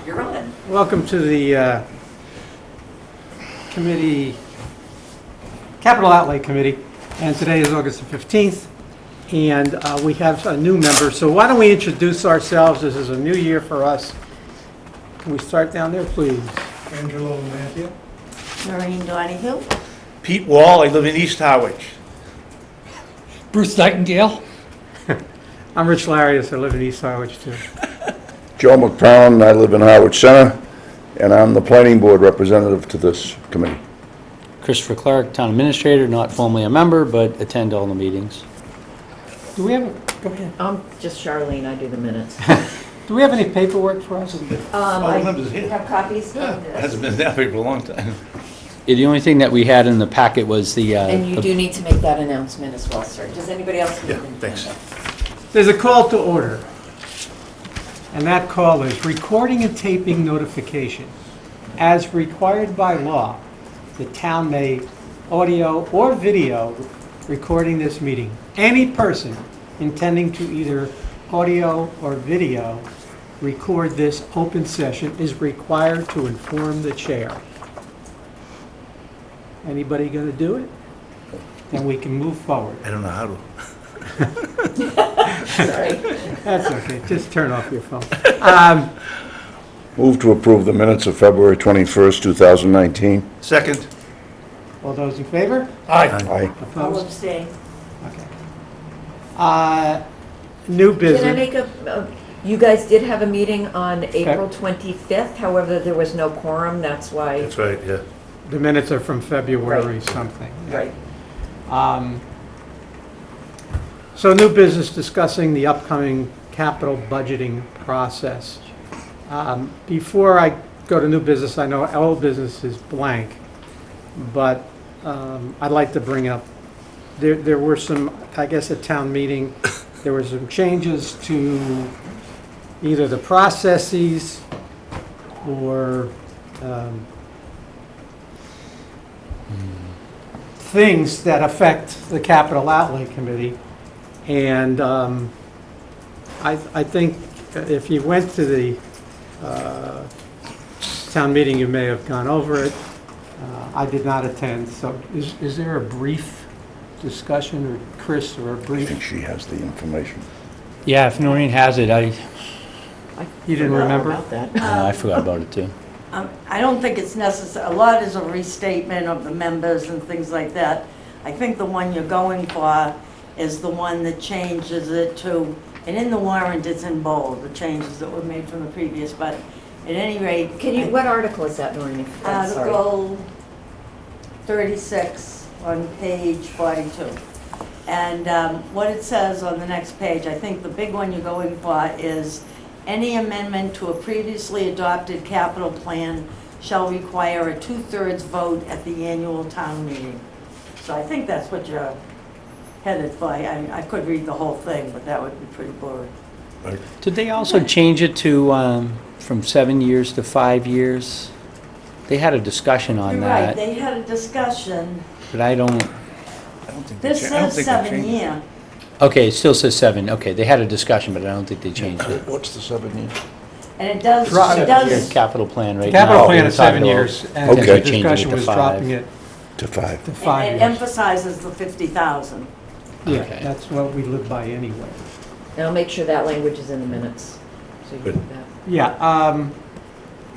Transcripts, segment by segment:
You're on. Welcome to the committee, Capital Outlay Committee, and today is August the 15th, and we have a new member, so why don't we introduce ourselves? This is a new year for us. Can we start down there, please? Angelo Matthew. Noreen Donahue. Pete Wall, I live in East Harwich. Bruce Nightingale. I'm Rich Larius, I live in East Harwich, too. Joe McFarland, I live in Harwich Center, and I'm the planning board representative to this committee. Christopher Clark, Town Administrator, not formally a member, but attend all the meetings. Do we have, go ahead. I'm just Charlene, I do the minutes. Do we have any paperwork for us? I members here. have copies of Hasn't this. been that way for a long time. Yeah, the only thing that we had in the packet was the... And you do need to make that announcement as well, sir. Does anybody else need Yeah, anything? thanks. There's a call to order, and that call is recording and taping notification. As required by law, the town may audio or video recording this meeting. Any person intending to either audio or video record this open session is required to inform the chair. Anybody going to do it? Then we can move forward. I don't know how to. Sorry. That's okay, just turn off your phone. Move to approve the minutes of February 21st, 2019. Second. All those in favor? Aye. Aye. I'll Opposed? abstain. Okay. New Can I business. make you guys did have a meeting on April 25th, however, there was no quorum, that's why. That's right, yeah. The minutes are from February Right. something. Right. So new business, discussing the upcoming capital budgeting process. Before I go to new business, I know old business is blank, but I'd like to bring up, there were some, I guess at town meeting, there were some changes to either the processes or things that affect the Capital Outlay Committee. And I think if you went to the town meeting, you may have gone over it. I did not attend, so is there a brief discussion, or Chris, or a I brief? think she has the information. Yeah, if Noreen has it, You didn't remember? About that. I forgot about it too. I don't think it's necessary. A lot is a restatement of the members and things like that. I think the one you're going for is the one that changes it to, and in the warrant it's in bold, the changes that were made from the previous, but at any rate. What article is that, Noreen? I'm sorry. Article 36 on page 42. And what it says on the next page, I think the big one you're going for is any amendment to a previously adopted capital plan shall require a 2/3 vote at the annual town meeting. So I think that's what you're headed for. I could read the whole thing, but that would be pretty boring. Did they also change it to, from 7 years to 5 years? They had a discussion on You're right, that, they had a discussion. but I don't, I don't think they This cha- I don't says think they 7 changed it. year. okay, it still says 7. Okay, they had a discussion, but I don't think they changed it. What's the 7 years? And it does, Right. it Your does, capital plan right The now. capital plan they is were talking 7 years, about and Okay. the changing it discussion to was 5. dropping it To 5. to 5 it years. emphasizes the 50,000. Yeah, Okay. that's what we live by anyway. And I'll make sure that language is in the minutes. So you Good. have that. Yeah,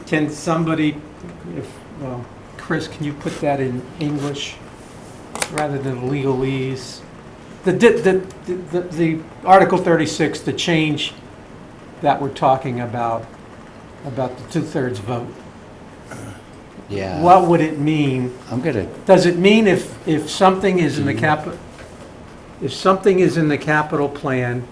can somebody, well, Chris, can you put that in English rather than legalese? The Article 36, the change that we're talking about the 2/3 vote. Yeah, What would it mean? I'm gonna, Does it mean if something is in the if something is in the capital plan,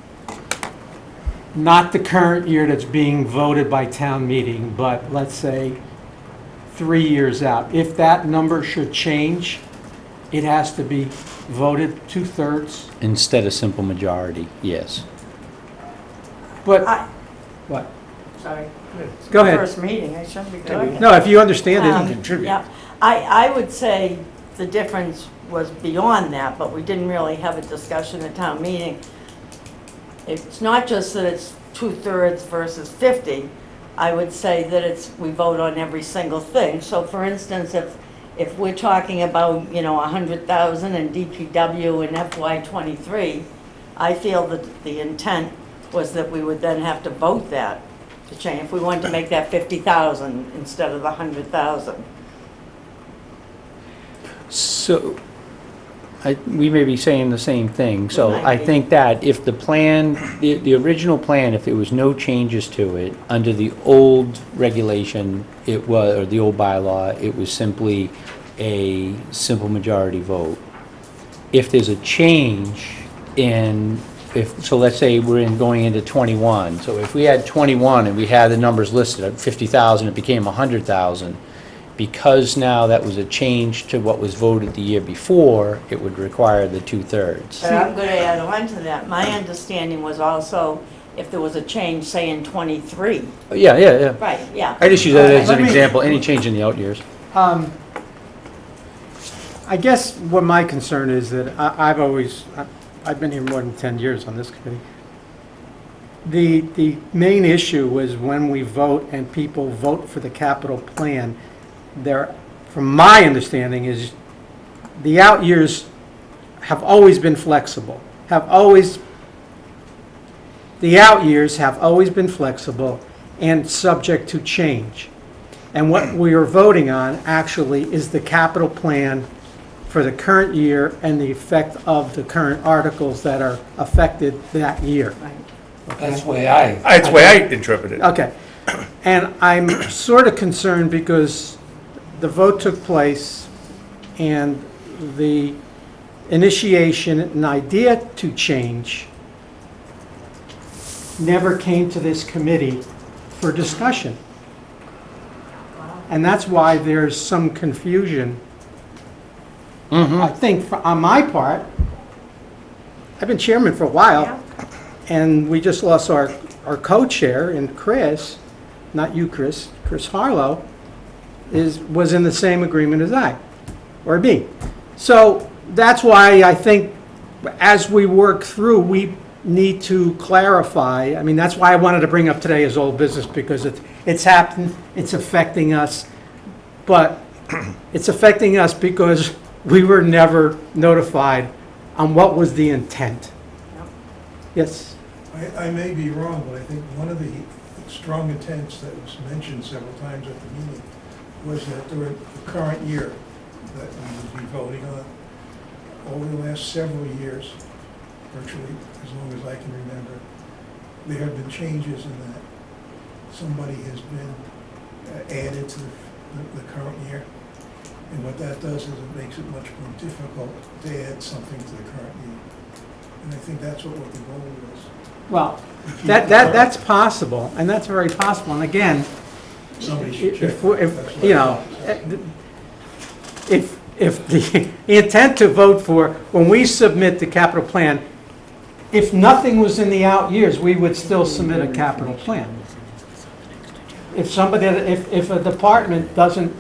not the current year that's being voted by town meeting, but let's say 3 years out, if that number should change, it has to be voted 2/3? instead of simple majority, yes. But, I- what? Sorry. Go ahead. First meeting, I shouldn't be talking. No, if you understand it, Contribute. Yeah, I would say the difference was beyond that, but we didn't really have a discussion at town meeting. It's not just that it's 2/3 versus 50, I would say that we vote on every single thing. So for instance, if we're talking about, 100,000 in DPW in FY '23, I feel that the intent was that we would then have to vote that to change, if we wanted to make that 50,000 instead of the 100,000. So, we may be saying the same thing. So We might I be. think that if the plan, the original plan, if there was no changes to it, under the old regulation, it was, or the old bylaw, it was simply a simple majority vote. If there's a change so let's say going into 21, so if we had 21 and we had the numbers listed at 50,000, it became 100,000. Because now that was a change to what was voted the year before, it would require the 2/3. But I'm going to add on to that. My understanding was also if there was a change, say in '23. Yeah. Right, yeah. I just use that as Let an me- example, any change in the out years. I guess what my concern is that I've been here more than 10 years on this committee. The main issue was when we vote and people vote for the capital plan, from my understanding, is the out years have always been flexible, the out years have always been flexible and subject to change. And what we are voting on actually is the capital plan for the current year and the effect of the current articles that are affected that year. That's the way I interpret it. Okay. And I'm sort of concerned because the vote took place and the initiation and idea to change never came to this committee for discussion. And that's why there's some confusion. I think on my part, I've been chairman for a while, and we just lost our co-chair, and Chris, not you, Chris Harlow, was in the same agreement as I, or me. So that's why I think as we work through, we need to clarify. I mean, that's why I wanted to bring up today as old business, because it's happened, it's affecting us, but it's affecting us because we were never notified on what was the intent. Yes? I may be wrong, but I think one of the strong intents that was mentioned several times at the meeting was that during the current year that we would be voting on, over the last several years, virtually as long as I can remember, there have been changes in that. Somebody has been added to the current year. And what that does is it makes it much more difficult to add something to the current year. And I think that's what the goal was. Well, that's possible, and that's very possible. And again, Somebody should check. if the intent to vote for, when we submit the capital plan, if nothing was in the out years, we would still submit a capital plan. If a department doesn't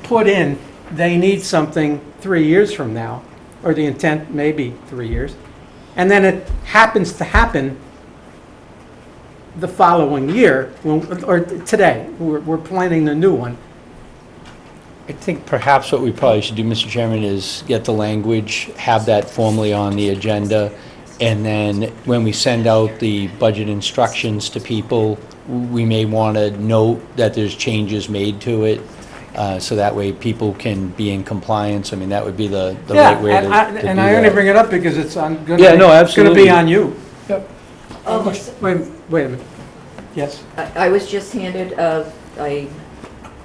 put in, they need something 3 years from now, or the intent may be 3 years, and then it happens to happen the following year, or today, we're planning the new one. I think perhaps what we probably should do, Mr. Chairman, is get the language, have that formally on the agenda, and then when we send out the budget instructions to people, we may want to note that there's changes made to it, so that way people can be in compliance. I mean, that would be the right way to do that. And I only bring it up because it's going to Yeah, no, be absolutely. on you. Oh, Wait a minute. Yes? I was just handed a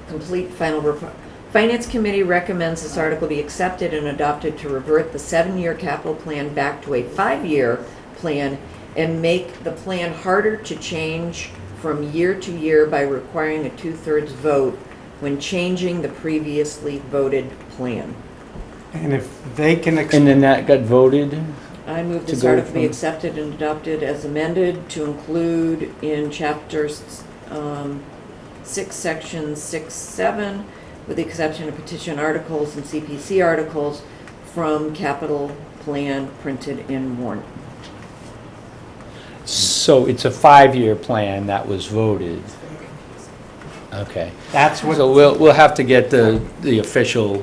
complete final report. Finance Committee recommends this article be accepted and adopted to revert the 7-year capital plan back to a 5-year plan and make the plan harder to change from year to year by requiring a 2/3 vote when changing the previously voted plan. And if they can, And then that got voted? I move To this go article be from- accepted and adopted as amended to include in chapters 6, sections 6, 7, with the exception of petition articles and CPC articles from capital plan printed in warrant. So it's a 5-year plan that was voted. Okay. That's what, So we'll have to get the official,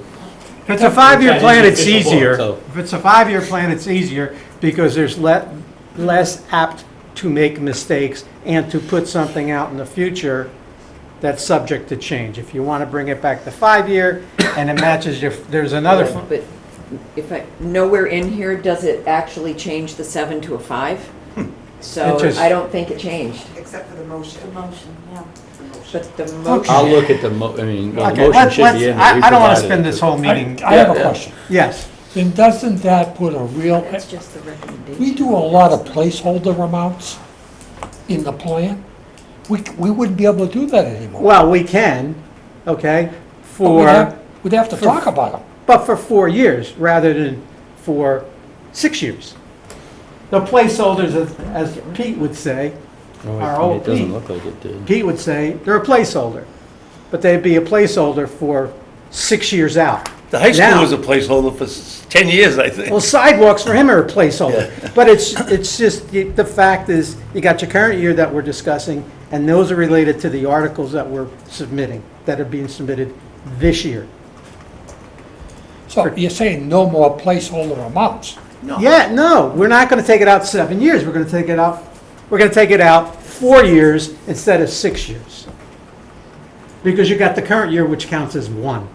if it's a 5-year plan, it's Official book, easier. so- If it's a 5-year plan, it's easier because there's less apt to make mistakes and to put something out in the future that's subject to change. If you want to bring it back to 5-year and it matches your, there's another, But nowhere in here does it actually change the 7 to a 5. So It just- I don't think it changed. Except for the motion. The motion, yeah. But the motion. I'll look at the I mean, well, the okay, motion should let's, be in. I don't want to spend this whole meeting, I have a Yeah. question. yes. Then doesn't that put a real, That's just the recommendation. we do a lot of placeholder amounts in the plan? We wouldn't be able to do that anymore. Well, we can, okay, But we'd have to talk about them. but for 4 years rather than for 6 years. The placeholders, as Pete would say, our old It doesn't Pete. look like it did. Pete would say, they're a placeholder, but they'd be a placeholder for 6 years out. The high Now- school was a placeholder for 10 years, I think. Well, sidewalks for him are a placeholder, but it's just, the fact is, you got your current year that we're discussing, and those are related to the articles that we're submitting, that are being submitted this year. So you're saying no more placeholder amounts? Yeah, no, we're not gonna take it out 7 years, we're gonna take it out 4 years instead of 6 years. Because you got the current year, which counts as 1.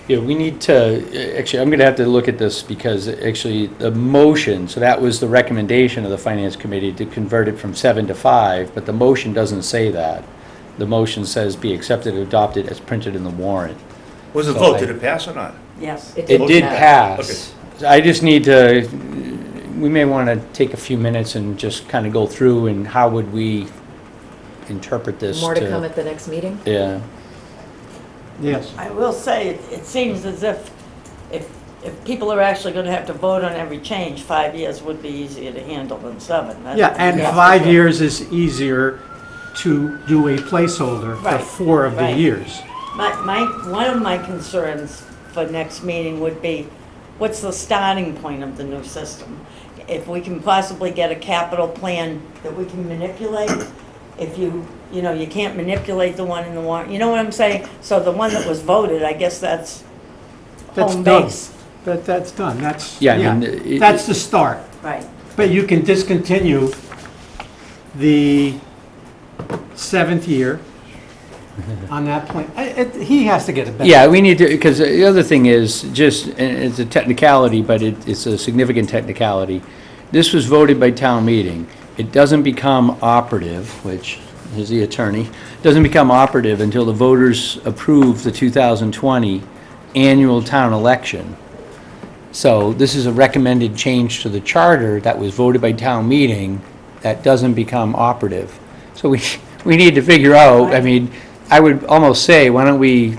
Yeah, we need to, actually, I'm going to have to look at this because actually the motion, so that was the recommendation of the Finance Committee to convert it from 7 to 5, but the motion doesn't say that. The motion says be accepted and adopted as printed in the warrant. Was the So vote, I- did it pass or not? Yes. It did pass. pass. I just need to, we may want to take a few minutes and just kind of go through and how would we interpret this More to come at the next meeting? Yeah. Yes. I will say, it seems as if people are actually gonna have to vote on every change, 5 years would be easier to handle than 7. Yeah, and That's 5 for sure. years is easier to do a placeholder for Right, 4 of the right. years. One of my concerns for next meeting would be, what's the starting point of the new system? If we can possibly get a capital plan that we can manipulate, if you can't manipulate the one in the warrant, you know what I'm saying? So the one that was voted, I guess that's That's home done. base. That's done, that's, Yeah, I yeah, mean, that's the start. Right. But you can discontinue the 7th year on that point. He has to get a better. Yeah, we need to, because the other thing is, just, and it's a technicality, but it's a significant technicality. This was voted by town meeting. It doesn't become operative, which is the attorney, doesn't become operative until the voters approve the 2020 annual town election. So this is a recommended change to the charter that was voted by town meeting that doesn't become operative. So we need to figure out, I mean, I would almost say, why don't we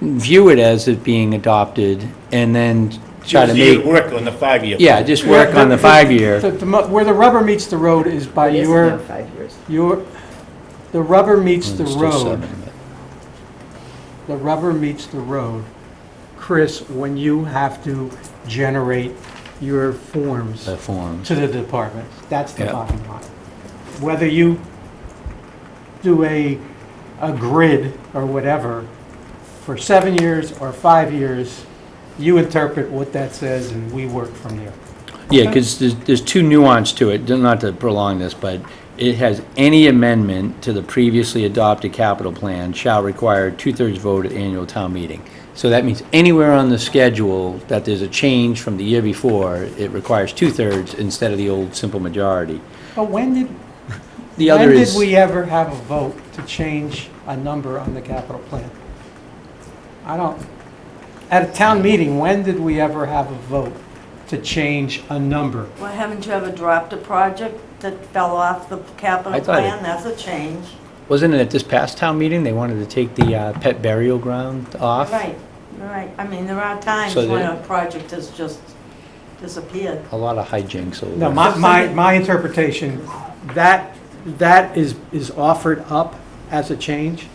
view it as it being adopted and then try to So you make, work on the 5-year. yeah, just work on the 5-year. Where the rubber meets the road is by It is now 5 years. the rubber meets the It's just road. 7, The rubber meets the road, Chris, when you have to generate your forms the forms. to the department. That's the Yeah. bottom line. Whether you do a grid or whatever for 7 years or 5 years, you interpret what that says and we work from there. Yeah, because there's two nuance to it, not to prolong this, but it has any amendment to the previously adopted capital plan shall require 2/3 vote at annual town meeting. So that means anywhere on the schedule that there's a change from the year before, it requires 2/3 instead of the old simple majority. But when did Is, we ever have a vote to change a number on the capital plan? I don't, at a town meeting, when did we ever have a vote to change a number? Well, haven't you ever dropped a project that fell off the capital I thought it- plan? That's a change. Wasn't it at this past town meeting, they wanted to take the pet burial ground off? Right, right. I mean, there are times So when they- a project has just disappeared. A lot of hijinks over No, there. my interpretation, that is offered up as a change.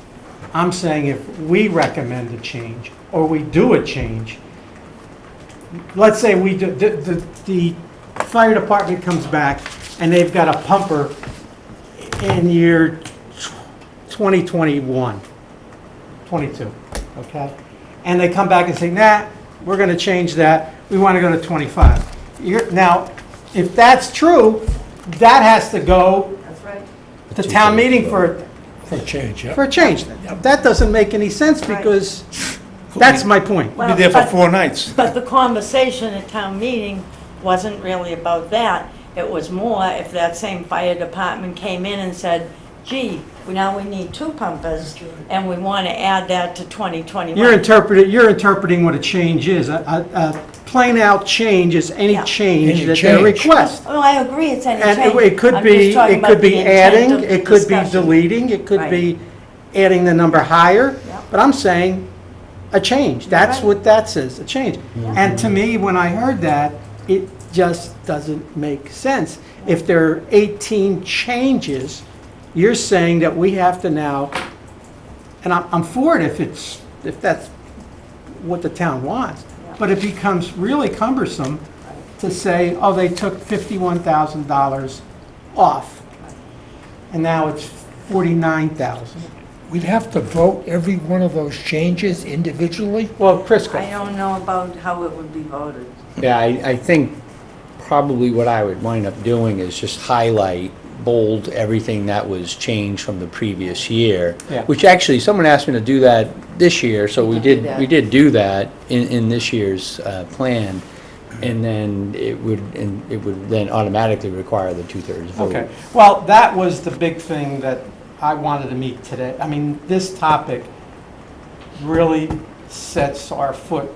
I'm saying if we recommend a change, or we do a change, let's say we do, the fire department comes back and they've got a pumper in year 2021, 22, okay? And they come back and say, nah, we're going to change that, we want to go to 25. Now, if that's true, that has to go That's right. to town meeting for For change, yeah. a change. That doesn't make any sense Right. because, that's my point. Be there for 4 nights. But the conversation at town meeting wasn't really about that. It was more if that same fire department came in and said, gee, now we need 2 pumpers, and we want to add that to 2021. You're interpreting what a change is. A plain out change is any Yeah. change Any that they change. request. Oh, I agree, it's any And change. it could I'm be, just talking it about could the be intent adding, of the it could be discussion. deleting, it could Right. be adding the number higher. Yeah. But I'm saying a change. That's Right. what that says, a change. And to me, when I heard that, it just doesn't make sense. If there are 18 changes, you're saying that we have to now, and I'm for it if that's what the town wants, Yeah. but it becomes really cumbersome to say, oh, they took $51,000 off, and now it's 49,000. We'd have to vote every one of those changes individually? Well, Chris, I don't know about how it would be voted. Yeah, I think probably what I would wind up doing is just highlight, bold everything that was changed from the previous year. Yeah. Which actually, someone asked me to do that this year, so we did that. did do that in this year's plan. And then it would then automatically require the 2/3 vote. okay. Well, that was the big thing that I wanted to meet today. I mean, this topic really sets our foot.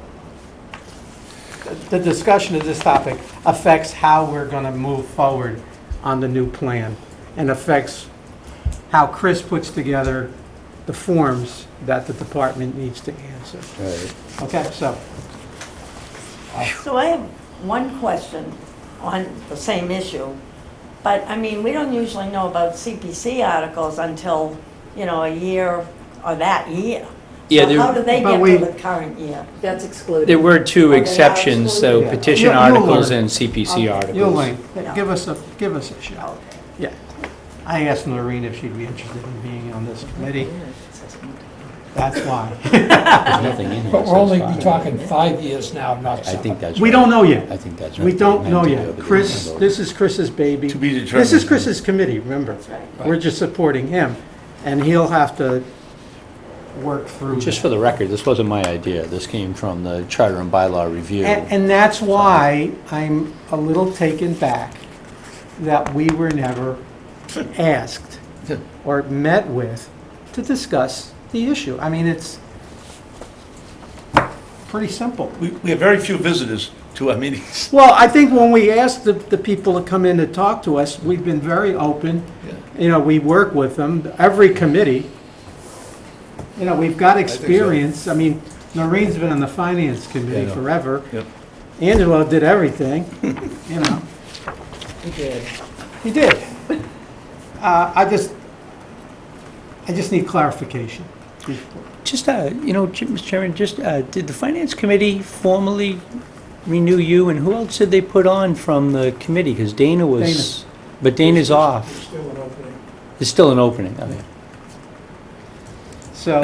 The discussion of this topic affects how we're going to move forward on the new plan and affects how Chris puts together the forms that the department needs to answer. Right. Okay, so, So I have one question on the same issue, but, I mean, we don't usually know about CPC articles until, a year or that year. Yeah, So how do they but get we- to the current year? That's excluded. There were 2 they exceptions, so Yeah. petition You'll articles learn. and CPC articles. you'll link, Yeah. give us a shot. Yeah. I asked Noreen if she'd be interested in being on this committee. That's why. There's nothing in here. But that we're only says be 5. talking 5 years now, not I 7. think that's We right. don't know yet. I think that's right. We don't know Meant to yet. be able to Chris, vote. this is Chris's baby. To be This is determined. Chris's committee, remember? That's right. We're just supporting him, and he'll have to work through Just that. for the record, this wasn't my idea. This came from the Charter and Bylaw Review. And that's why I'm a little taken back that we were never asked or met with to discuss the issue. I mean, it's pretty simple. We have very few visitors to our meetings. Well, I think when we asked the people to come in to talk to us, we've been very open. We work with them, every committee. We've got think so. experience. I mean, Noreen's been on the finance committee Yeah. forever. Yep. Angelo did everything, We did. He did. I just need clarification. Just, Mr. Chairman, just, did the Finance Committee formally renew you, and who else did they put on from the committee? Because Dana was, but Dana's off. There's still an opening. There's still an opening, okay. So,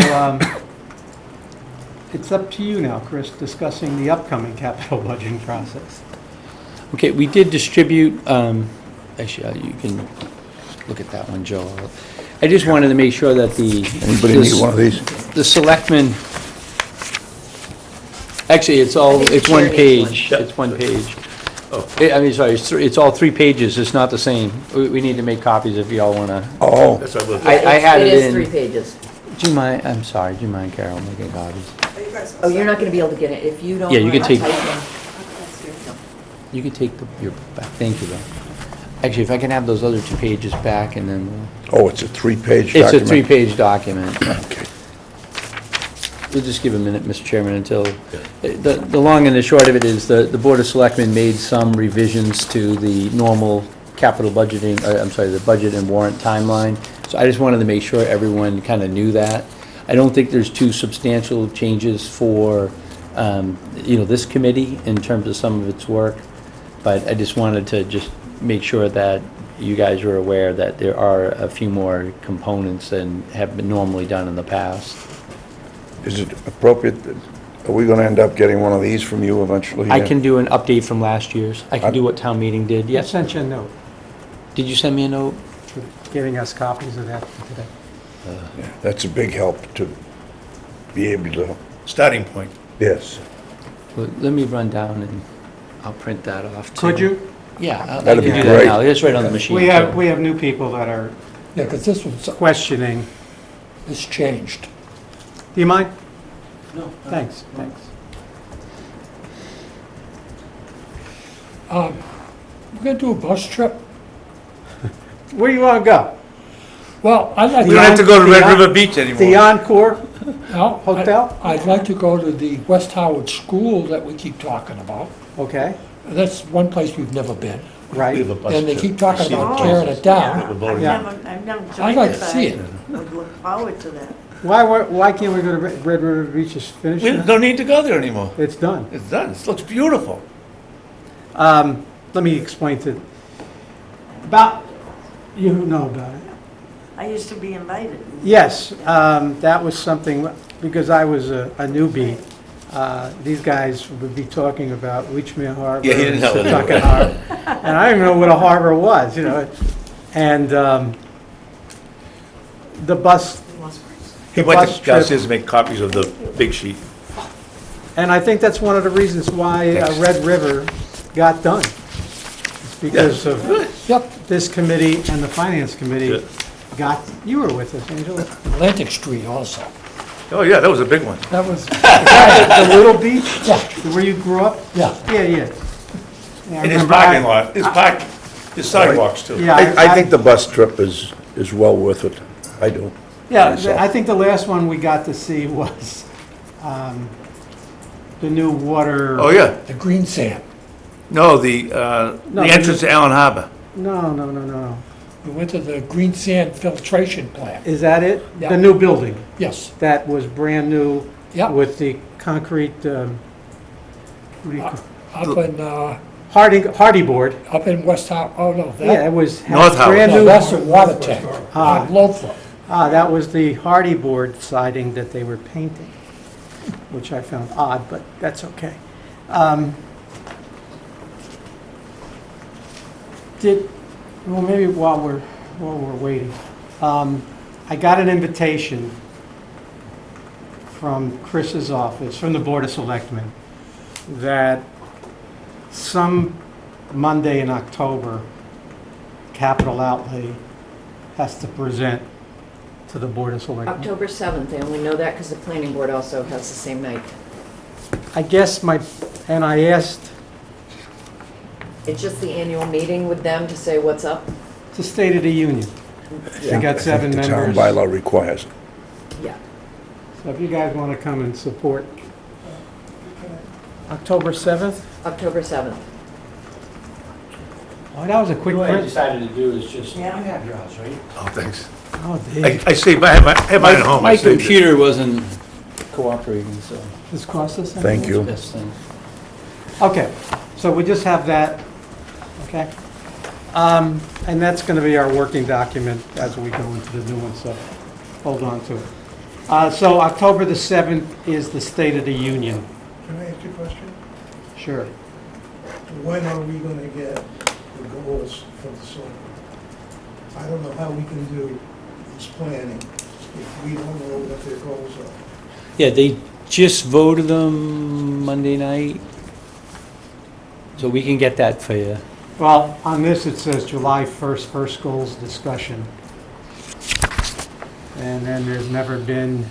it's up to you now, Chris, discussing the upcoming capital budgeting process. Okay, we did distribute, actually, you can look at that one, Joe. I just wanted to make sure that Anybody need one of these? the selectmen, actually, it's I think one Chair needs page, one. it's one page. Sorry, it's all 3 pages, it's not the same. We need to make copies if y'all wanna, Oh, That's what we'll do. I had it It is in. 3 pages. Do you mind, I'm sorry, do you mind, Carol, making copies? Oh, you're not gonna be able to get it if you don't. Yeah, you can mind take- typing. You can take your book back, thank you, though. Actually, if I can have those other 2 pages back, and then it's a 3-page it's document. a 3-page document. Okay. We'll just give a minute, Mr. Chairman, until, the long and the short of it is, the Board of Selectmen made some revisions to the normal capital budgeting, the budget and warrant timeline. So I just wanted to make sure everyone kind of knew that. I don't think there's too substantial changes for, this committee in terms of some of its work, but I just wanted to just make sure that you guys are aware that there are a few more components than have been normally done in the past. Is it appropriate, that- are we gonna end up getting one of these from you eventually? I can do an update from last year's. I can do what town meeting did. I Yes. sent you a note Did you send me a note? for giving us copies of that for today. Yeah, that's a big help to be able to, Starting point. yes. Well, let me run down and I'll print that off too. Could you? Yeah, I That'd can be do that great. now. It's right on the machine. We have, too. we have new people that are Yeah, because this one's, questioning. it's changed. Do you mind? No. Thanks, thanks. We're gonna do a bus trip? Where do you want to go? Well, I'd like We don't have to go to Red The- River Beach anymore. The Encore? No, Hotel? I'd like to go to the West Howard School that we keep talking about. Okay, That's one place we've never been. We right. have a bus And they trip. keep talking See the about places. tearing it down. We're voting. Yeah. I've never I'd joined like it, to but see I it. would look forward to that. Why can't we go to Red River Beach? Is finished We now? don't need to go there anymore. It's done. It's done. It looks beautiful. Let me explain to, about, you know about it. I used to be invited. Yes, that was something, because I was a newbie, these guys would be talking about Weechmere Harbor. Yeah, he didn't know. Setauket Harbor, and I didn't know what a harbor was, you know, and the bus, He The went bus to trip. downstairs to make copies of the big sheet. and I think that's one of the reasons why Red River got done. It's because of Yep, this committee and the finance committee Yeah. got, you were with us, Angela. Atlantic Street also. Oh, yeah, that was a big one. That was, the little beach, Yeah, where you grew up? yeah. Yeah, yeah. Yeah, I In his remember parking lot, his sidewalks too. Yeah, I think the bus trip is well worth it. I do. Yeah, myself. I think the last one we got to see was the new water. Oh, yeah. The green sand. No, the entrance to Allen Harbor. No. We went to the green sand filtration plant. Is that it? Yeah. The new building Yes, that was brand new yeah, with the concrete, what do you call- Hardy board. up in West Howard, oh no, Yeah, that, it was had North Howard. brand no, new. that's the water tank. Ah. Lothra. That was the Hardy board siding that they were painting, which I found odd, but that's okay. Well, maybe while we're waiting, I got an invitation from Chris's office, from the Board of Selectmen, that some Monday in October, capital outlay has to present to the Board of Selectmen. October 7th, I only know that because the planning board also has the same night. I guess and I asked, It's just the annual meeting with them to say what's up. it's a State of the Union. They got I 7 think the town members. bylaw requires it. Yeah. So if you guys want to come and support, October 7th? October 7th. Oh, that was a quick What I print. decided to do is just, you Yeah. have yours, right? Oh, thanks. Oh, Dave. I saved, I have mine at home. I My saved it. computer wasn't cooperating, so This cost us anything? Thank you. this thing. Okay, so we just have that, okay? And that's going to be our working document as we go into the new one, so hold on to it. So October the 7th is the State of the Union. Can I ask you a question? Sure. When are we gonna get the goals for the solar? I don't know how we can do this planning if we don't know what their goals are. Yeah, they just voted them Monday night, so we can get that for you. Well, on this, it says July 1st, first goals discussion. And then there's never been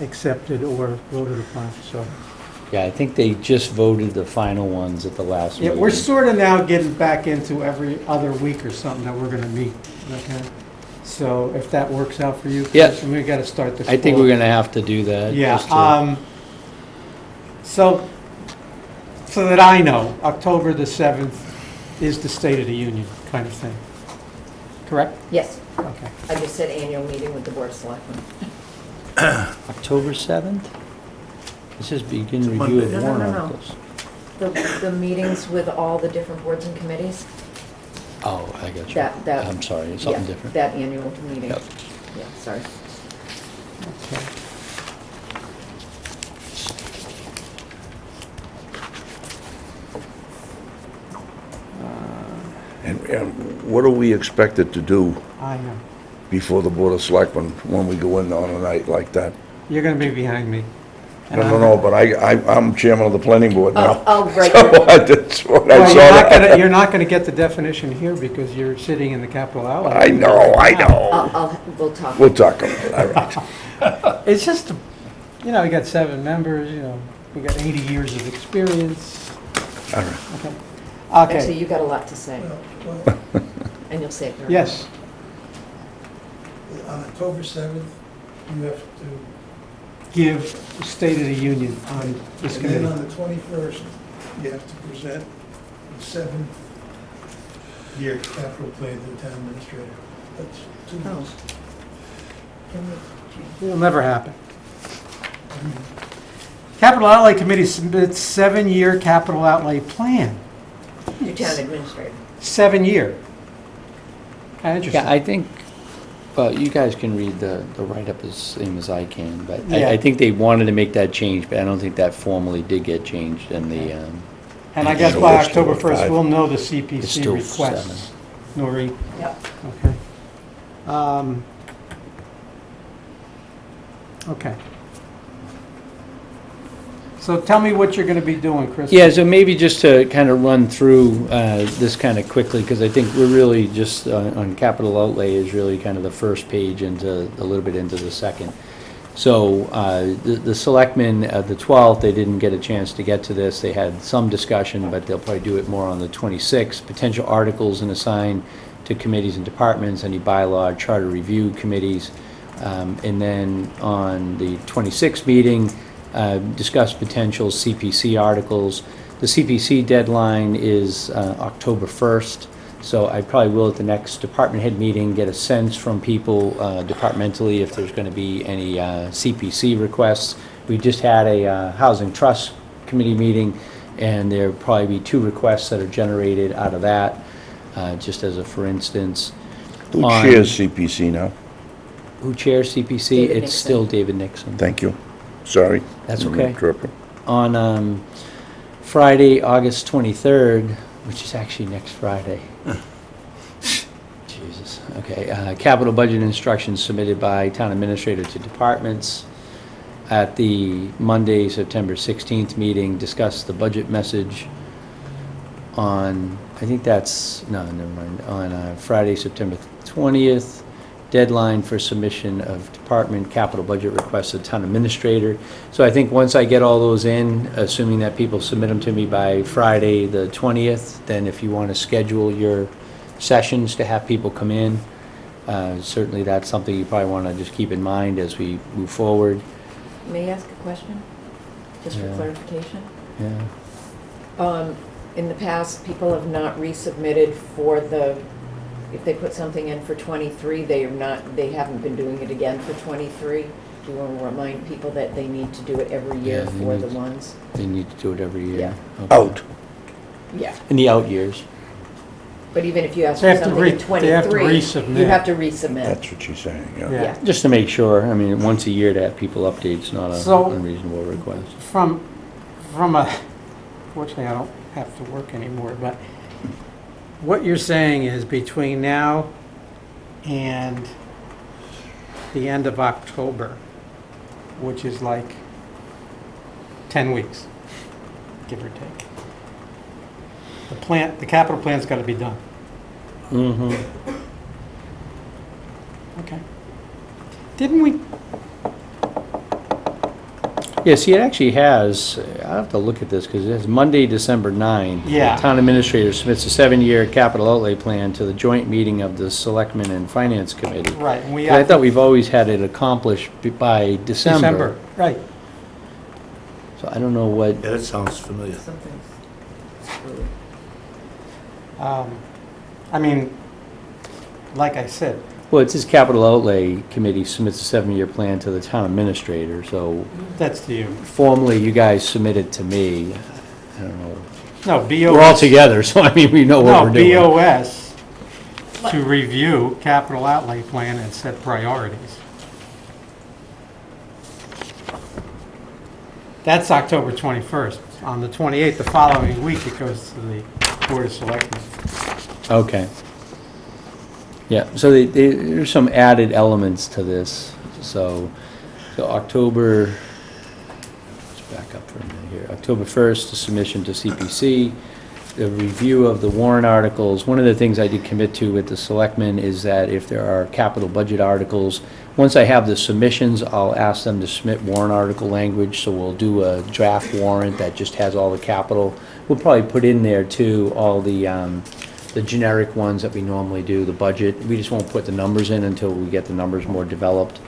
accepted or voted upon, so. Yeah, I think they just voted the final ones at the last Yeah, meeting. we're sort of now getting back into every other week or something that we're gonna meet, okay? So if that works out for you, Yeah. Chris, and we gotta start this. I think we're gonna have to do that. Yeah, just to- so that I know, October the 7th is the State of the Union kind of thing, correct? Yes, Okay. I just said annual meeting with the board of selectmen. October 7th? This is begin review Monday. of No, no, warrant no, no. articles. The meetings with all the different boards and committees. Oh, I got you. That. I'm sorry, it's something yeah, different. That annual meeting. Yep. Yeah, sorry. Okay. And what are we expected to do I know. before the Board of Selectmen when we go in on a night like that? You're going to be behind me. And No, but I'm chairman of the planning board now. I'll write. So that's what I Well, saw you're not that. gonna, you're not gonna get the definition here because you're sitting in the capital outlay. I know. We'll talk. We'll talk about it, all right. It's just, you know, we got 7 members, you know, we got 80 years of experience. All right. Okay. Actually, Okay, you got a lot to say, Well, and you'll say it very yes, on October 7th, you have to, give the State of the Union on this and then committee. on the 21st, you have to present the 7th-year capital plan to the town administrator. That's 2 Oh. months. It'll never happen. Capital Outlay Committee submits 7-year capital outlay plan. Your town administrator. 7-year. Kind of Yeah, I interesting. think, well, you guys can read the write-up as same as I can, but Yeah. I think they wanted to make that change, but I don't think that formally did get changed in the, And I guess So by we're still October at 1st, 5. we'll know the It's CPC still requests. Noreen, Yep. okay. Okay. So tell me what you're going to be doing, Chris. Yeah, so maybe just to kind of run through this kind of quickly, because I think we're really just, on capital outlay is really kind of the first page into, a little bit into the second. So the selectmen, the 12th, they didn't get a chance to get to this. They had some discussion, but they'll probably do it more on the 26th. Potential articles and assign to committees and departments, any bylaw, charter review committees. And then on the 26th meeting, discuss potential CPC articles. The CPC deadline is October 1st, so I probably will at the next department head meeting get a sense from people departmentally if there's going to be any CPC requests. We just had a Housing Trust Committee meeting, and there'll probably be 2 requests that are generated out of that, just as a for instance. Who On- chairs CPC now? Who chairs CPC? David It's Nixon. still David Nixon. Thank you. Sorry. That's Didn't okay. interrupt you. On Friday, August 23rd, which is actually next Friday. Jesus, okay. Capital budget instructions submitted by town administrator to departments. At the Monday, September 16th meeting, discuss the budget message. On, I think that's, no, never mind, on Friday, September 20th, deadline for submission of department capital budget requests to town administrator. So I think once I get all those in, assuming that people submit them to me by Friday, the 20th, then if you want to schedule your sessions to have people come in, certainly that's something you probably want to just keep in mind as we move forward. May I ask a question? Just for Yeah. clarification? Yeah. In the past, people have not resubmitted for the, if they put something in for 23, they haven't been doing it again for 23. Do you want to remind people that they need to do it every year Yeah, they for need the to. ones? They need to do it every year. Yeah. Okay. Out. Yeah. In the out years. But even if you ask They for have to something in they have to 23, resubmit. you have to resubmit. That's what she's saying, yeah. Yeah. Yeah. Just to make sure, I mean, once a year to have people update is not So- an unreasonable request. From a, fortunately, I don't have to work anymore, but what you're saying is between now and the end of October, which is like 10 weeks, give or take, the capital plan's got to be done. Mm-hmm. Okay. Didn't we, Yeah, see, it actually has, I'll have to look at this, because it has Monday, December 9. Yeah. The town administrator submits a 7-year capital outlay plan to the joint meeting of the Selectmen and Finance Committee. right, and we I have thought we've always had it accomplished by December, right. So I don't know what, Yeah, that sounds familiar. Something's screwed. I mean, like I said, well, it says capital outlay committee submits a 7-year plan to the town administrator, so that's to you. formally you guys submit it to me. I don't know. No, BOS. We're all together, so I mean, we know what No, we're doing. BOS to review capital outlay plan and set priorities. That's October 21st. On the 28th, the following week, it goes to the Board of Selectmen. Okay. Yeah, so there's some added elements to this. So October, let's back up for a minute here. October 1st, the submission to CPC, the review of the warrant articles. One of the things I did commit to with the selectmen is that if there are capital budget articles, once I have the submissions, I'll ask them to submit warrant article language, so we'll do a draft warrant that just has all the capital. We'll probably put in there too, all the generic ones that we normally do, the budget. We just won't put the numbers in until we get the numbers more developed.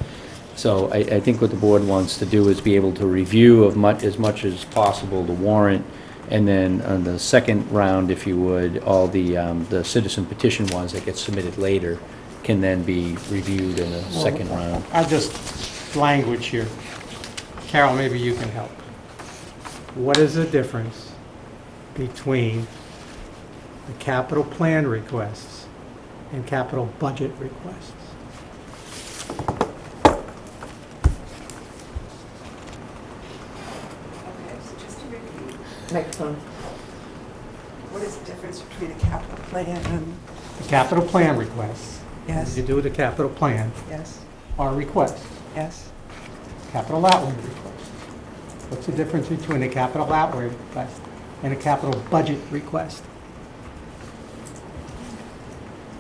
So I think what the board wants to do is be able to review as much as possible the warrant, and then on the second round, if you would, all the citizen petition ones that get submitted later can then be reviewed in a second round. Language here. Carol, maybe you can help. What is the difference between the capital plan requests and capital budget requests? Okay, so just to repeat, Microphone. what is the difference between a capital plan and, The capital plan requests, yes, you do the capital plan, yes, are requests. yes? Capital outlay request. What's the difference between a capital outlay request and a capital budget request?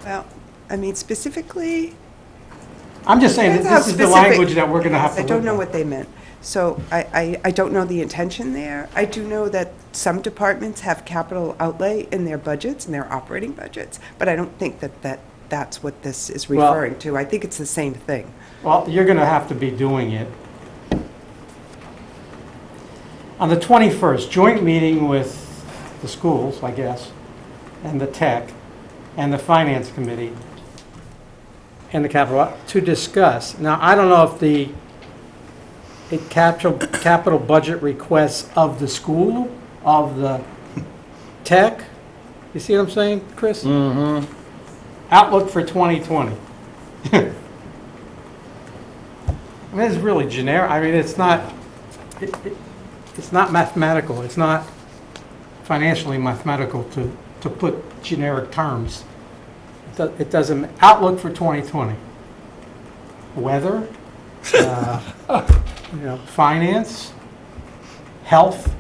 Well, I mean specifically, I'm just saying that depends how this is the specific- language that we're going to have to I look don't know at. what they meant. So I don't know the intention there. I do know that some departments have capital outlay in their budgets, in their operating budgets, but I don't think that's what this is Well- referring to. I think it's the same thing. Well, you're going to have to be doing it. On the 21st, joint meeting with the schools, I guess, and the tech, and the finance committee, and the capital, to discuss. Now, I don't know if the capital budget requests of the school, of the tech, you see what I'm saying, Chris? Mm-hmm. Outlook for 2020. I mean, it's really generic. I mean, it's not mathematical. It's not financially mathematical to put generic terms. It doesn't, outlook for 2020. Weather, finance, health.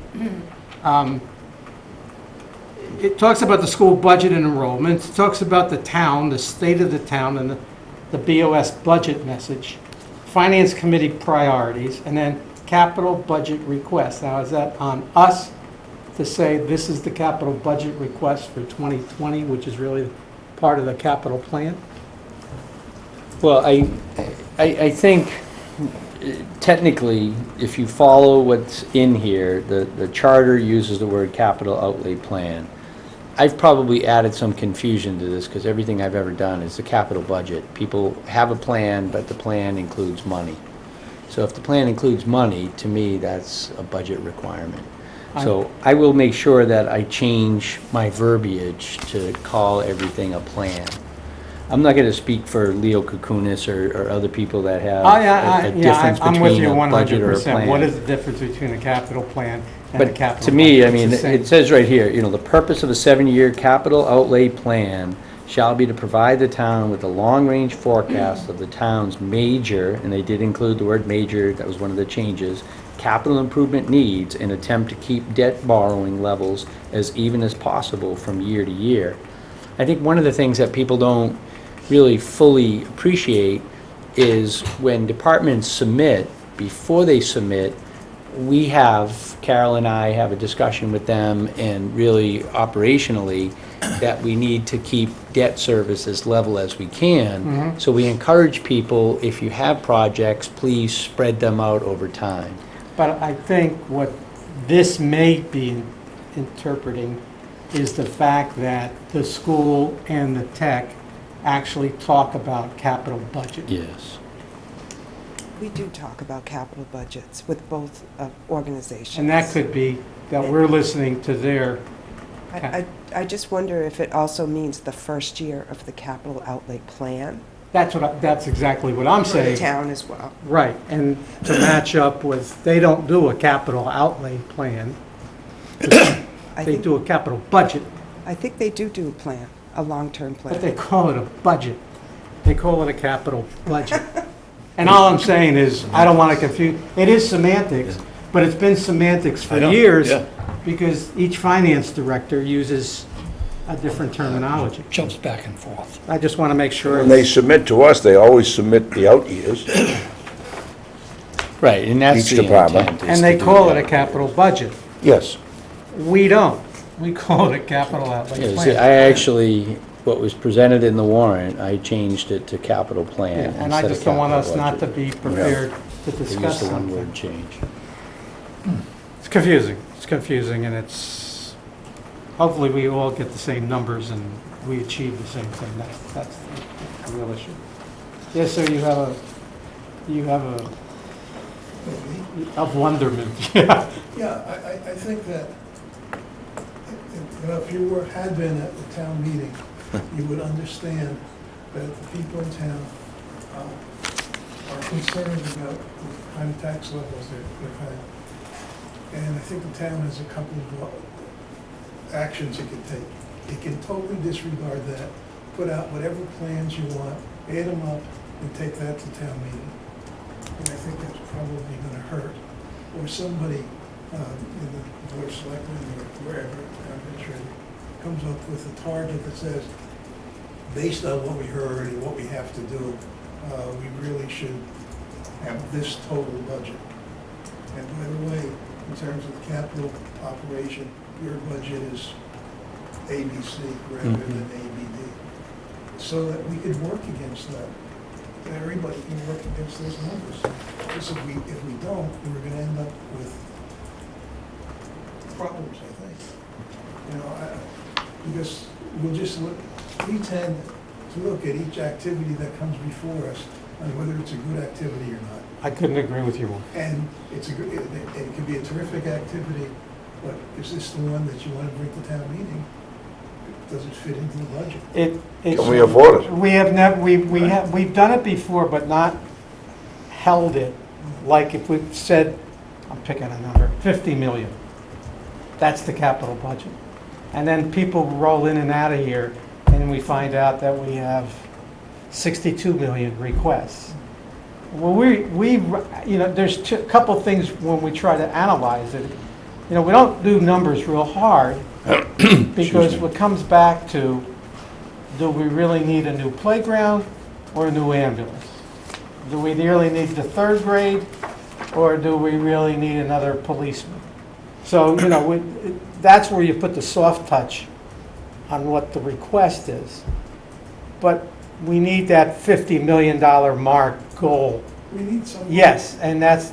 It talks about the school budget and enrollment. It talks about the town, the state of the town, and the BOS budget message. Finance committee priorities, and then capital budget requests. Now, is that on us to say this is the capital budget request for 2020, which is really part of the capital plan? Well, I think technically, if you follow what's in here, the charter uses the word capital outlay plan. I've probably added some confusion to this because everything I've ever done is the capital budget. People have a plan, but the plan includes money. So if the plan includes money, to me, that's a budget requirement. So I will make sure that I change my verbiage to call everything a plan. I'm not going to speak for Leo Kukunis or other people that have a difference I'm with you between a budget or a 100%. plan. What is the difference between a capital plan and a But capital to me, I budget? mean, It's the same. it says right here, the purpose of a 7-year capital outlay plan shall be to provide the town with a long-range forecast of the town's major, and they did include the word major, that was one of the changes, capital improvement needs, and attempt to keep debt borrowing levels as even as possible from year to year. I think one of the things that people don't really fully appreciate is when departments submit, before they submit, Carol and I have a discussion with them, and really operationally, that we need to keep debt service as level as we can. So we encourage people, if you have projects, please spread them out over time. But I think what this may be interpreting is the fact that the school and the tech actually talk about capital budget. Yes. We do talk about capital budgets with both organizations. And that could be that we're listening to their I just wonder if it also means the first year of the capital outlay plan That's exactly what I'm for the saying. town as well. Right, and to match up with, they don't do a capital outlay plan, I they think, do a capital budget, I think they do a plan, a long-term but they plan. call it a budget. They call it a capital budget. And all I'm saying is, I don't want to confuse, it is semantics, but it's been semantics for I know, years, yeah. because each finance director uses a different terminology. Jumps back and forth. I just want to make sure. When they submit to us, they always submit the out years. Right, and that's Each the department. intent. is And to they do call it that. a capital budget. Yes. We don't. We call it a capital outlay Yeah, see, plan. I actually, what was presented in the warrant, I changed it to capital Yeah, plan. and I instead just of don't want capital us not to budget. be prepared to They discuss used the something. one-word change. It's confusing, and it's, hopefully we all get the same numbers and we achieve the same thing. That's the real issue. Yes, sir, you have a wonderment, yeah. Yeah, I think that, if you had been at the town meeting, you would understand that the people in town are concerned about the kind of tax levels they're paying. And I think the town has a couple of actions it can take. It can totally disregard that, put out whatever plans you want, add them up, and take that to town meeting. And I think that's probably gonna hurt. Or somebody in the board of selectmen or wherever, arbitrary, comes up with a target that says, based on what we heard and what we have to do, we really should have this total budget. And by the way, in terms of capital operation, your budget is ABC rather than ABD. So that we could work against that. And everybody can work against those numbers. Because if we don't, we're gonna end up with problems, I think. You know, because we tend to look at each activity that comes before us and whether it's a good activity or not. I couldn't agree with you more. And it's it could be a terrific activity, but is this the one that you want to bring to town meeting? Does it fit into the budget? Can we afford it? We have never, we've done it before, but not held it, like if we said, I'm picking a number, 50 million. That's the capital budget. And then people roll in and out of here, and we find out that we have 62 million requests. Well, there's a couple things when we try to analyze it. We don't do numbers real hard, because what comes back to, do we really need a new playground or a new ambulance? Do we really need the third grade, or do we really need another policeman? So, that's where you put the soft touch on what the request is. But we need that $50 million mark goal. We need some. Yes, and that's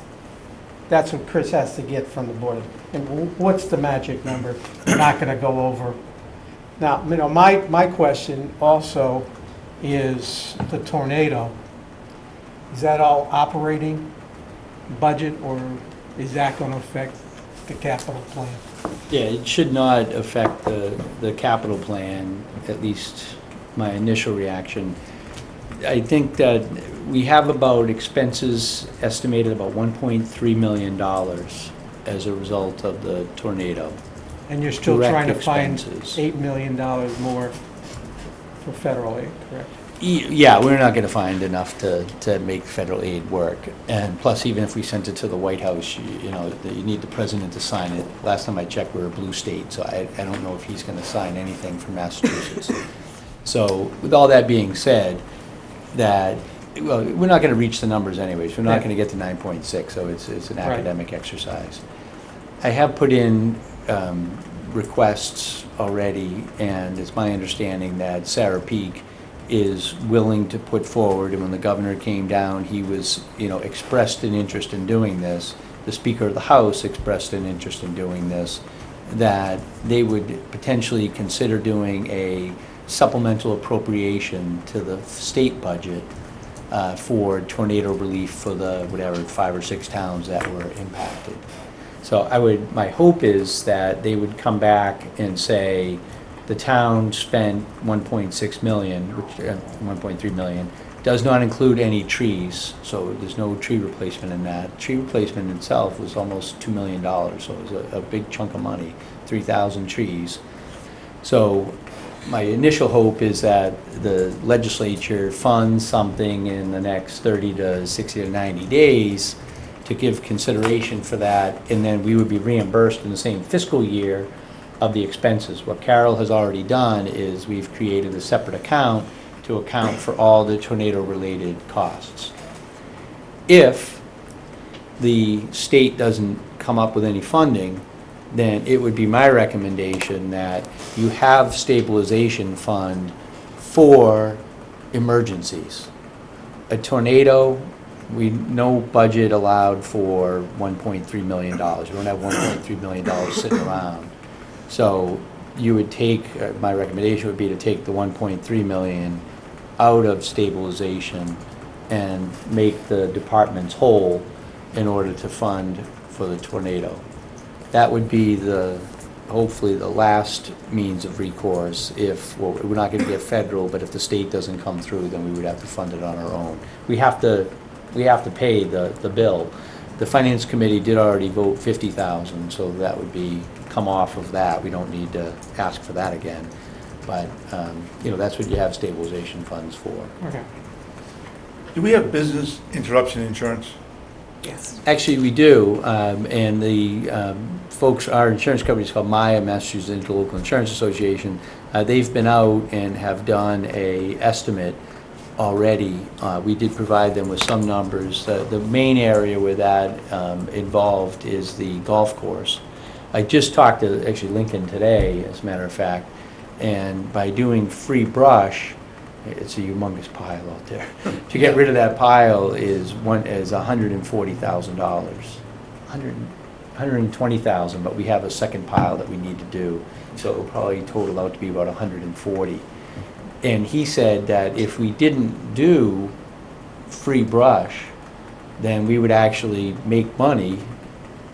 what Chris has to get from the board. And what's the magic number? We're not going to go over. Now, my question also is the tornado. Is that all operating budget, or is that going to affect the capital plan? Yeah, it should not affect the capital plan, at least my initial reaction. I think that we have about expenses estimated about $1.3 million as a result of the tornado. And you're still Direct trying to find expenses. $8 million more for federal aid, correct? Yeah, we're not going to find enough to make federal aid work. And plus, even if we sent it to the White House, you need the president to sign it. Last time I checked, we're a blue state, so I don't know if he's going to sign anything from Massachusetts. So with all that being said, we're not going to reach the numbers anyways. We're not going to get to 9.6, so it's an Right. academic exercise. I have put in requests already, and it's my understanding that Sarah Peak is willing to put forward, and when the governor came down, he was, expressed an interest in doing this. The Speaker of the House expressed an interest in doing this, that they would potentially consider doing a supplemental appropriation to the state budget for tornado relief for the, 5 or 6 towns that were impacted. So my hope is that they would come back and say, the town spent 1.6 million, which, 1.3 million, does not include any trees, so there's no tree replacement in that. Tree replacement itself was almost $2 million, so it was a big chunk of money, 3,000 trees. So my initial hope is that the legislature funds something in the next 30 to 60 to 90 days to give consideration for that, and then we would be reimbursed in the same fiscal year of the expenses. What Carol has already done is we've created a separate account to account for all the tornado-related costs. If the state doesn't come up with any funding, then it would be my recommendation that you have stabilization fund for emergencies. A tornado, no budget allowed for $1.3 million. We don't have $1.3 million sitting around. So you would take, my recommendation would be to take the 1.3 million out of stabilization and make the departments whole in order to fund for the tornado. That would be hopefully the last means of recourse if, well, we're not gonna get federal, but if the state doesn't come through, then we would have to fund it on our own. We have to pay the bill. The Finance Committee did already vote 50,000, so that would come off of that. We don't need to ask for that again. But, that's what you have stabilization funds for. Okay. Do we have business interruption insurance? Yes. Actually, we do, and the folks, our insurance company is called MIA, Massachusetts Interlocal Insurance Association. They've been out and have done a estimate already. We did provide them with some numbers. The main area where that involved is the golf course. I just talked to actually Lincoln today, as a matter of fact, and by doing free brush, it's a humongous pile out there. To get rid of that pile is $140,000, $120,000, but we have a second pile that we need to do, so it will probably total out to be about 140. And he said that if we didn't do free brush, then we would actually make money,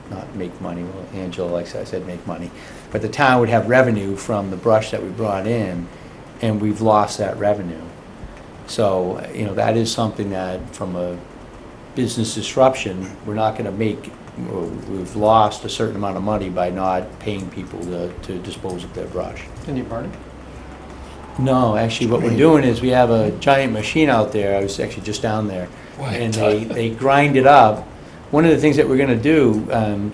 not make money, well, Angela likes I said make money, but the town would have revenue from the brush that we brought in, and we've lost that revenue. So, that is something that from a business disruption, we're not gonna make, we've lost a certain amount of money by not paying people to dispose of their brush. Can you burn it? No, actually, what we're doing is we have a giant machine out there. I was actually just down there. And they grind it up. One of the things that we're going to do,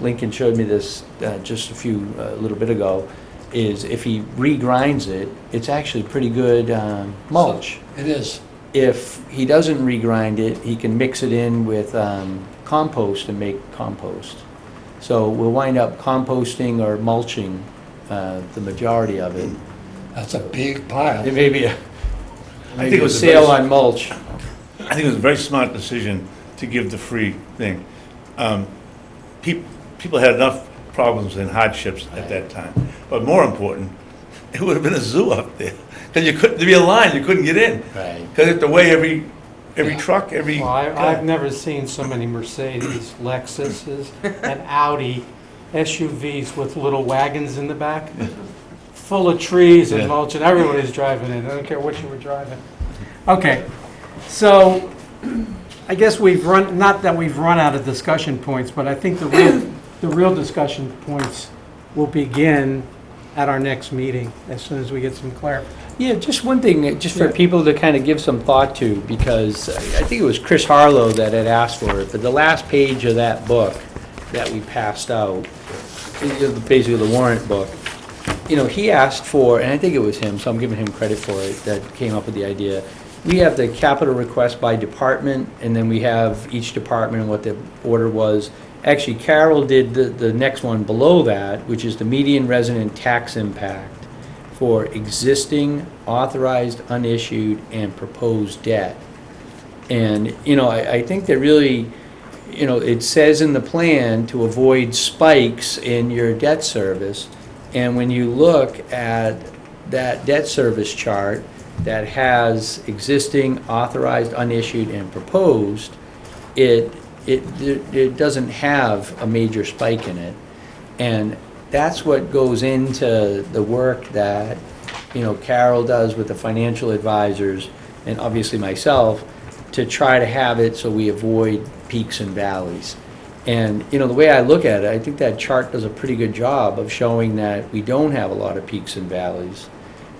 Lincoln showed me this just a little bit ago, is if he regrinds it, it's actually pretty good mulch. It is. If he doesn't regrind it, he can mix it in with compost and make compost. So we'll wind up composting or mulching the majority of it. That's a big pile. It may be I think it was a sale very- on mulch. I think it was a very smart decision to give the free thing. People had enough problems and hardships at that time. But more important, it would have been a zoo up there. Because there'd be a line, you couldn't get in. Right. Because you have to weigh every truck, every... Well, I've never seen so many Mercedes, Lexuses, and Audi SUVs with little wagons in the back, full of trees and Yeah. mulch, and everybody's driving in. I don't care what you were driving. Okay, so I guess not that we've run out of discussion points, but I think the real discussion points will begin at our next meeting, as soon as we get some clarity. Yeah, just one thing, just for Yeah. people to kind of give some thought to, because I think it was Chris Harlow that had asked for it, but the last page of that book that we passed out, basically the warrant book, he asked for, and I think it was him, so I'm giving him credit for it, that came up with the idea. We have the capital request by department, and then we have each department and what the order was. Actually, Carol did the next one below that, which is the median resident tax impact for existing, authorized, unissued, and proposed debt. And, I think that really, it says in the plan to avoid spikes in your debt service. And when you look at that debt service chart that has existing, authorized, unissued, and proposed, it doesn't have a major spike in it. And that's what goes into the work that, Carol does with the financial advisors, and obviously myself, to try to have it so we avoid peaks and valleys. And, the way I look at it, I think that chart does a pretty good job of showing that we don't have a lot of peaks and valleys.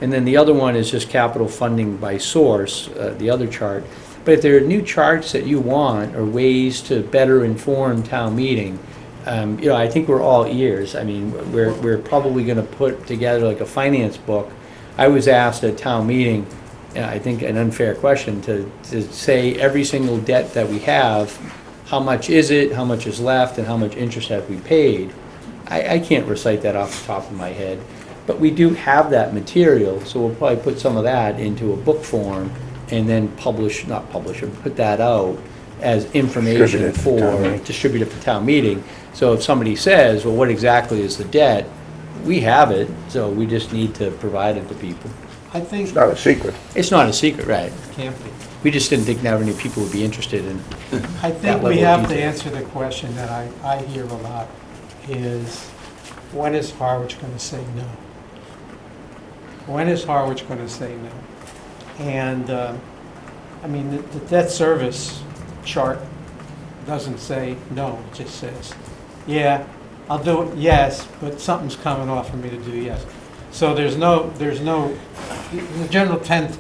And then the other one is just capital funding by source, the other chart. But if there are new charts that you want or ways to better inform town meeting, I think we're all ears. I mean, we're probably going to put together like a finance book. I was asked at town meeting, I think an unfair question, to say every single debt that we have, how much is it, how much is left, and how much interest have we paid. I can't recite that off the top of my head, but we do have that material, so we'll probably put some of that into a book form and then put that out as information Distribute it for town meeting. distribute it for town meeting. So if somebody says, well, what exactly is the debt? We have it, so we just need to provide it to people. I think, It's not a secret. It's not a secret, right? can't be. We just didn't think that many people would be interested in. I that think level we of have to detail. answer the question that I hear a lot, is when is Harwich going to say no? When is Harwich going to say no? And, I mean, the debt service chart doesn't say no, it just says, yeah, I'll do it, yes, but something's coming off for me to do yes. So there's no, the general tend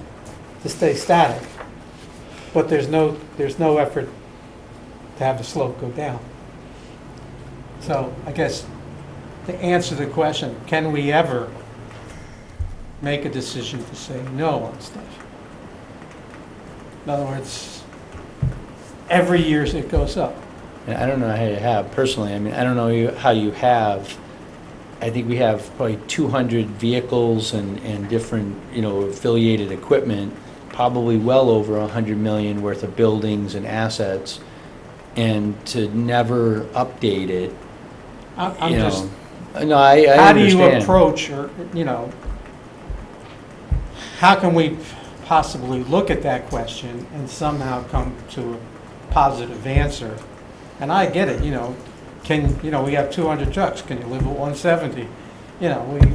to stay static, but there's no effort to have the slope go down. So I guess to answer the question, can we ever make a decision to say no on stuff? In other words, every year it goes up. And I don't know how you have, personally, I mean, I don't know how you have, I think we have probably 200 vehicles and different, affiliated equipment, probably well over 100 million worth of buildings and assets, and to never update it, I'm you just, know. No, I how do you understand. approach, or, how can we possibly look at that question and somehow come to a positive answer? And I get it, we have 200 trucks, can you live at 170?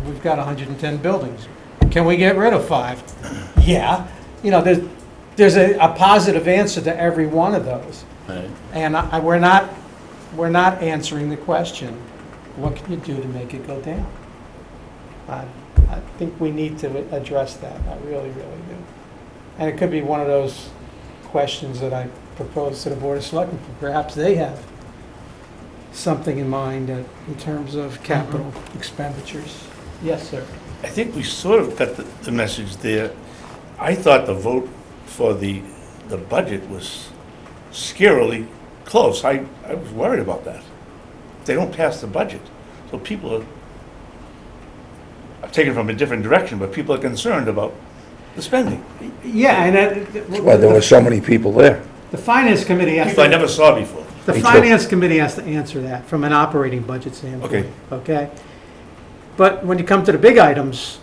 We've got 110 buildings. Can we get rid of 5? Yeah. There's a positive answer to every one of those. Right. And we're not answering the question, what can you do to make it go down? I think we need to address that, I really, really do. And it could be one of those questions that I propose to the Board of Selectmen. Perhaps they have something in mind in terms of capital expenditures. Yes, sir. I think we sort of got the message there. I thought the vote for the budget was scarily close. I was worried about that. They don't pass the budget, so people are, I've taken it from a different direction, but people are concerned about the spending. Yeah, and That's why there were so many people there. the Finance Committee has People I to, never saw before. the Me too. Finance Committee has to answer that from an operating budget standpoint. Okay. Okay? But when you come to the big items,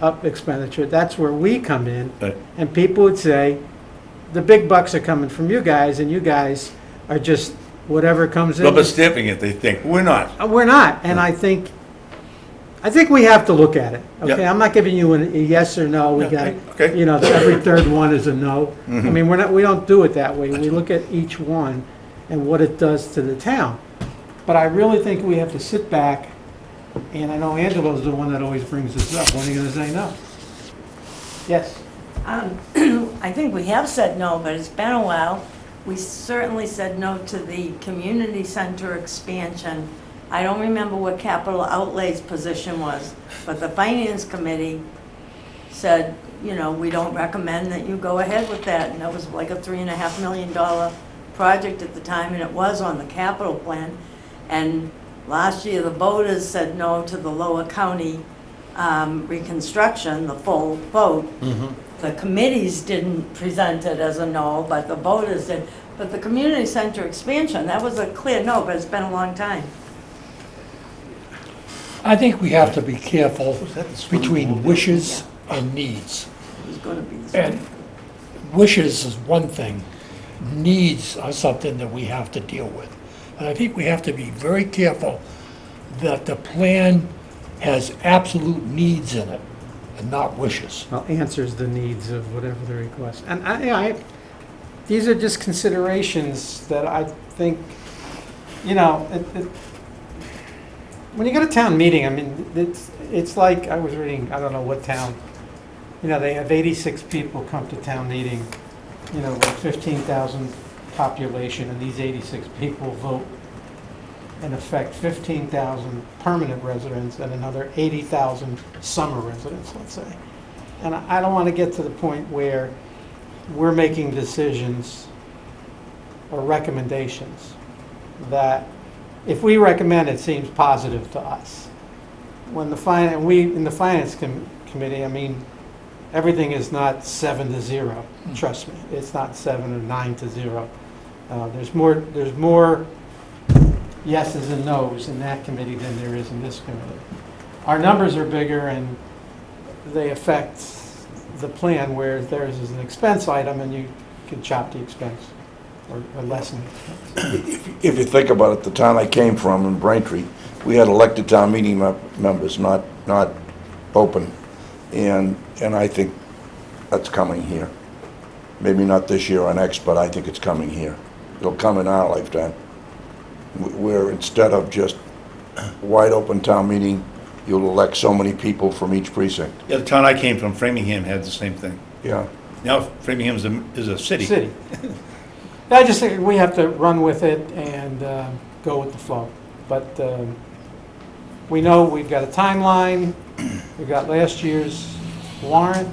up expenditure, that's where we come in. Right. And people would say, the big bucks are coming from you guys, and you guys are just whatever comes in. Rubber stamping it, they think. We're not. We're not, and I think we have to look at it, okay? Yeah. I'm not giving you a yes or no, we Yeah, got, okay. every third one is a no. I Mhm. mean, we don't do it that way, we look at each one and what it does to the town. But I really think we have to sit back, and I know Angela's the one that always brings this up, when are you gonna say no? Yes? I think we have said no, but it's been a while. We certainly said no to the community center expansion. I don't remember what capital outlay's position was, but the finance committee said, we don't recommend that you go ahead with that. And that was like a $3.5 million project at the time, and it was on the capital plan. And last year, the voters said no to the Lower County reconstruction, the full vote. The committees didn't present it as a no, but the voters did. But the community center expansion, that was a clear no, but it's been a long time. I think we have to be careful Was that the swimming pool between deal? wishes and needs. It was going to be the And wishes is one thing, needs are something that we have to deal with. And I think we have to be very careful that the plan has absolute needs in it and not wishes. Well, answers the needs of whatever the request. And these are just considerations that I think, you know, when you go to town meeting, I mean, it's like, I was reading, I don't know what town, you know, they have 86 people come to town meeting, you know, with 15,000 population, and these 86 people vote, in effect, 15,000 permanent residents and another 80,000 summer residents, let's say. And I don't want to get to the point where we're making decisions or recommendations that, if we recommend, it seems positive to us. When in the finance committee, I mean, everything is not 7-0. Trust me, it's not 7 or 9-0. There's more yeses and nos in that committee than there is in this committee. Our numbers are bigger and they affect the plan, where theirs is an expense item and you can chop the expense or lessen the expense. If you think about it, the town I came from in Braintree, we had elected town meeting members, not open. And I think that's coming here. Maybe not this year or next, but I think it's coming here. It'll come in our lifetime. Where instead of just wide open town meeting, you'll elect so many people from each precinct. Yeah, the town I came from, Framingham, had the same thing. Yeah. Now Framingham is a city. City. I just think we have to run with it and go with the flow. But we know we've got a timeline. We've got last year's warrant.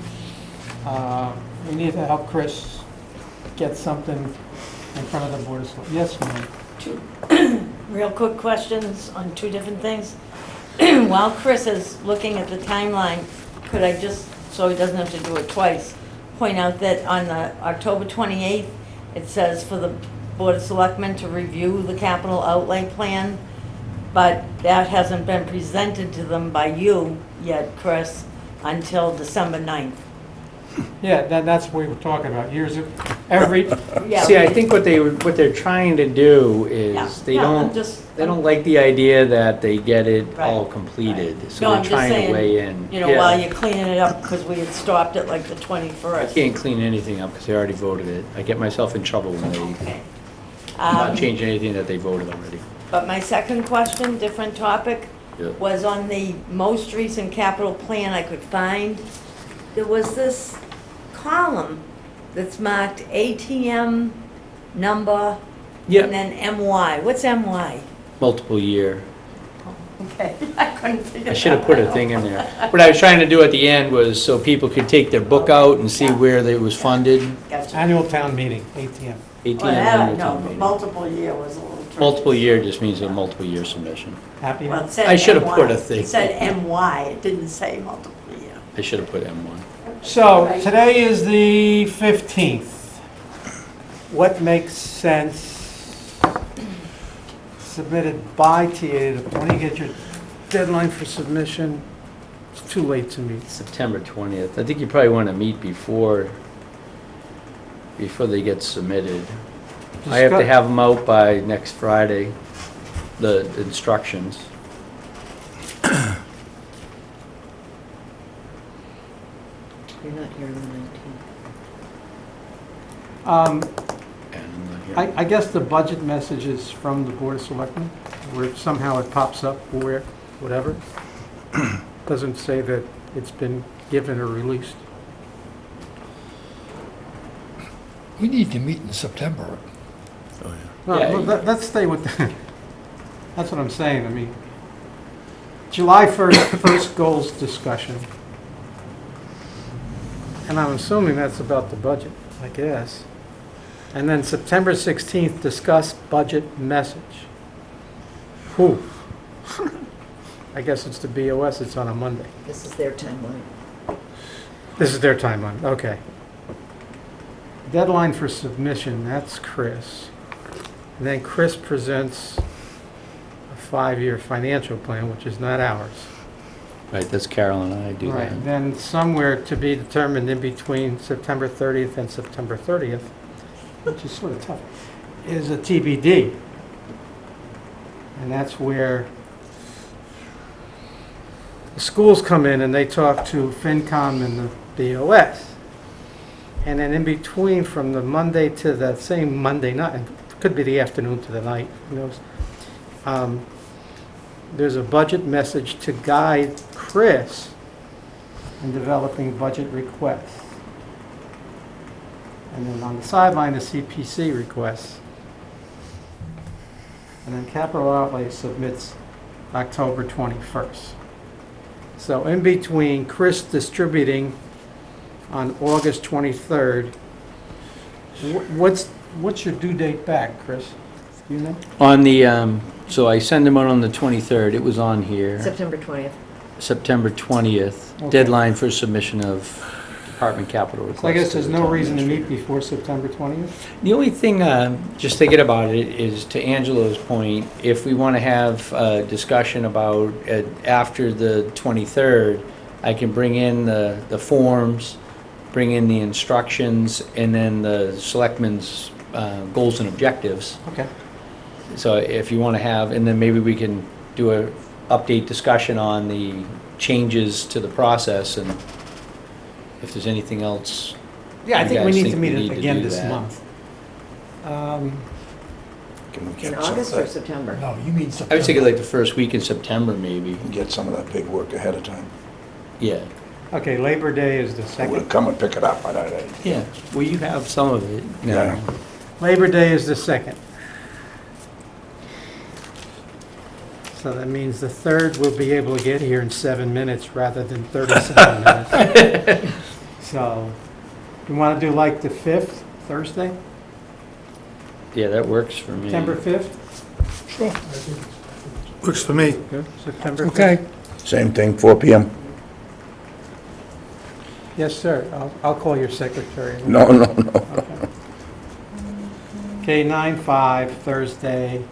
We need to help Chris get something in front of the Board of Selectmen. Yes, ma'am. Two real quick questions on two different things. While Chris is looking at the timeline, could I just, so he doesn't have to do it twice, point out that on the October 28th, it says for the Board of Selectmen to review the capital outlay plan, but that hasn't been presented to them by you yet, Chris, until December 9th. Yeah, that's what we were talking about. Years of every. Yeah, See, I think what they're trying to do Yeah. is, they No, I'm don't just- like the idea that they get it Right, all completed. right. So No, they're I'm just trying to saying, weigh in. You know, Yeah. while you're cleaning it up, because we had stopped at like the 21st. I can't clean anything up because they already voted it. I get myself in trouble when they Okay. not change anything that they voted already. But my second question, different topic, Yeah. was on the most recent capital plan I could find. There was this column that's marked ATM number Yeah. and then MY. What's MY? Multiple year. Okay, I couldn't figure I it should have out. put a thing in there. What I was trying to do at the end was so people could take their book out and see where it was funded. Gotcha. Annual town meeting, ATM. ATM Well, that I annual know, town but meeting. multiple year was a little tricky. Multiple year just means a multiple year submission. Happy? Well, it said I should have MY. put a thing. It said MY, it didn't say multiple year. I should have put M1. So today is the 15th. What makes sense submitted by TA? When you get your deadline for submission, it's too late to meet. September 20th. I think you probably want to meet before they get submitted. I have to have them out by next Friday, the instructions. You're not here on the 19th. And I'm not here. I guess the budget message is from the Board of Selectmen, where somehow it pops up, where, whatever. Doesn't say that it's been given or released. We need to meet in September. No, Yeah, well, let's stay with, that's what I'm saying, I mean, July 1st, first goals discussion. And I'm assuming that's about the budget, I guess. And then September 16th, discuss budget message. Who? I guess it's the BOS, it's on a Monday. This is their timeline. This is their timeline, okay. Deadline for submission, that's Chris. And then Chris presents a 5-year financial plan, which is not ours. Right, that's Carol and I do Right, that. then somewhere to be determined in between September 30th and September 30th, which is sort of tough, is a TBD. And that's where the schools come in and they talk to FinCom and the BOS. And then in between, from the Monday to the same Monday night, it could be the afternoon to the night, who knows? There's a budget message to guide Chris in developing budget requests. And then on the sideline, the CPC requests. And then Capital Outlay submits October 21st. So in between, Chris distributing on August 23rd, what's your due date back, Chris? Do you know? On the, so I send them out on the 23rd, it was on here. September 20th. September 20th, Okay. deadline for submission of department capital requests. So I guess to there's the no town reason to meet administrator. before September 20th? The only thing, just thinking about it, is to Angelo's point, if we want to have a discussion about, after the 23rd, I can bring in the forms, bring in the instructions, and then the selectmen's goals and objectives. Okay. So if you want to have, and then maybe we can do a update discussion on the changes to the process, and if there's anything else. Yeah, I you think we guys need to meet need it again do this that. month. Can we In get some of August or that, September? No, you mean September. I was thinking like the first week in September, maybe. get some of that big work ahead of time? Yeah. Okay, Labor Day is the I would 2nd. come and pick it up, Yeah, well, you have some of it. Yeah. Labor Day is the 2nd. So that means the 3rd we'll be able to get here in 7 minutes rather than 37 minutes. So, you want to do like the 5th, Thursday, Yeah, that works for me. September 5th? Sure. Works for me. Good. September 5th? Okay. Same thing, 4 PM? Yes, sir. I'll call your secretary. No. Okay. Okay, 9/5, Thursday.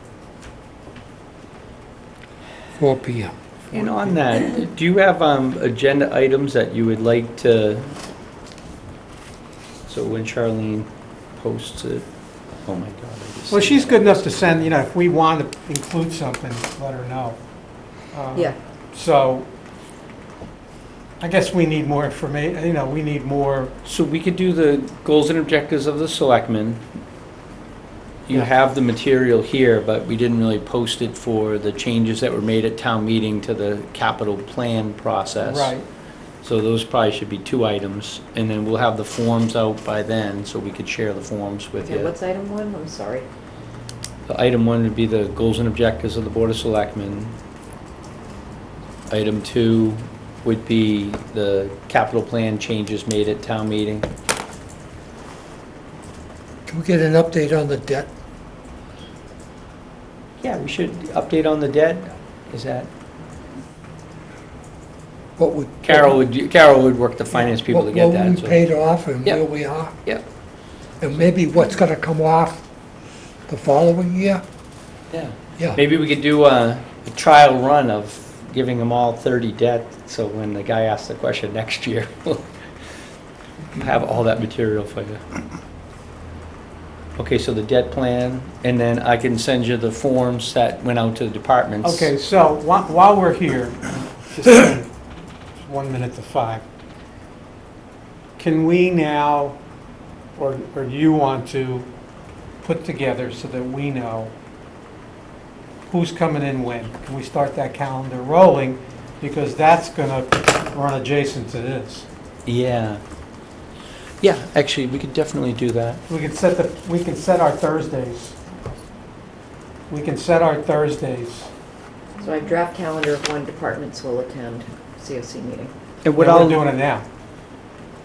4 PM. And on that, do you have agenda items that you would like to, so when Charlene posts it, oh my God. I just Well, said she's that. good enough to send, if we want to include something, let her know. Yeah. So, I guess we need more information, we need more, So we could do the goals and objectives of the selectmen. You Yeah. have the material here, but we didn't really post it for the changes that were made at town meeting to the capital plan process. right. So those probably should be 2 items, and then we'll have the forms out by then, so we could share the forms with Okay, you. what's item 1? I'm sorry. The Item 1 would be the goals and objectives of the Board of Selectmen. Item 2 would be the capital plan changes made at town meeting. Can we get an update on the debt? Yeah, we should update on the debt. Is that, What would? Carol would work the finance people to get What that. we so- paid off and Yep. where we are? Yep, And maybe what's gonna come off the following year? yeah. Yeah. Maybe we could do a trial run of giving them all 30 debt, so when the guy asks the question next year, we'll have all that material for you. Okay, so the debt plan, and then I can send you the forms that went out to the departments. Okay, so while we're here, just 1 minute to 5, can we now, or you want to put together so that we know who's coming in when? Can we start that calendar rolling? Because that's going to run adjacent to this. Yeah. Yeah, actually, we could definitely do that. We can set our Thursdays. We can set our Thursdays. So I have draft calendar of when departments will attend COC meeting. And what Yeah, we're I'll, doing it now.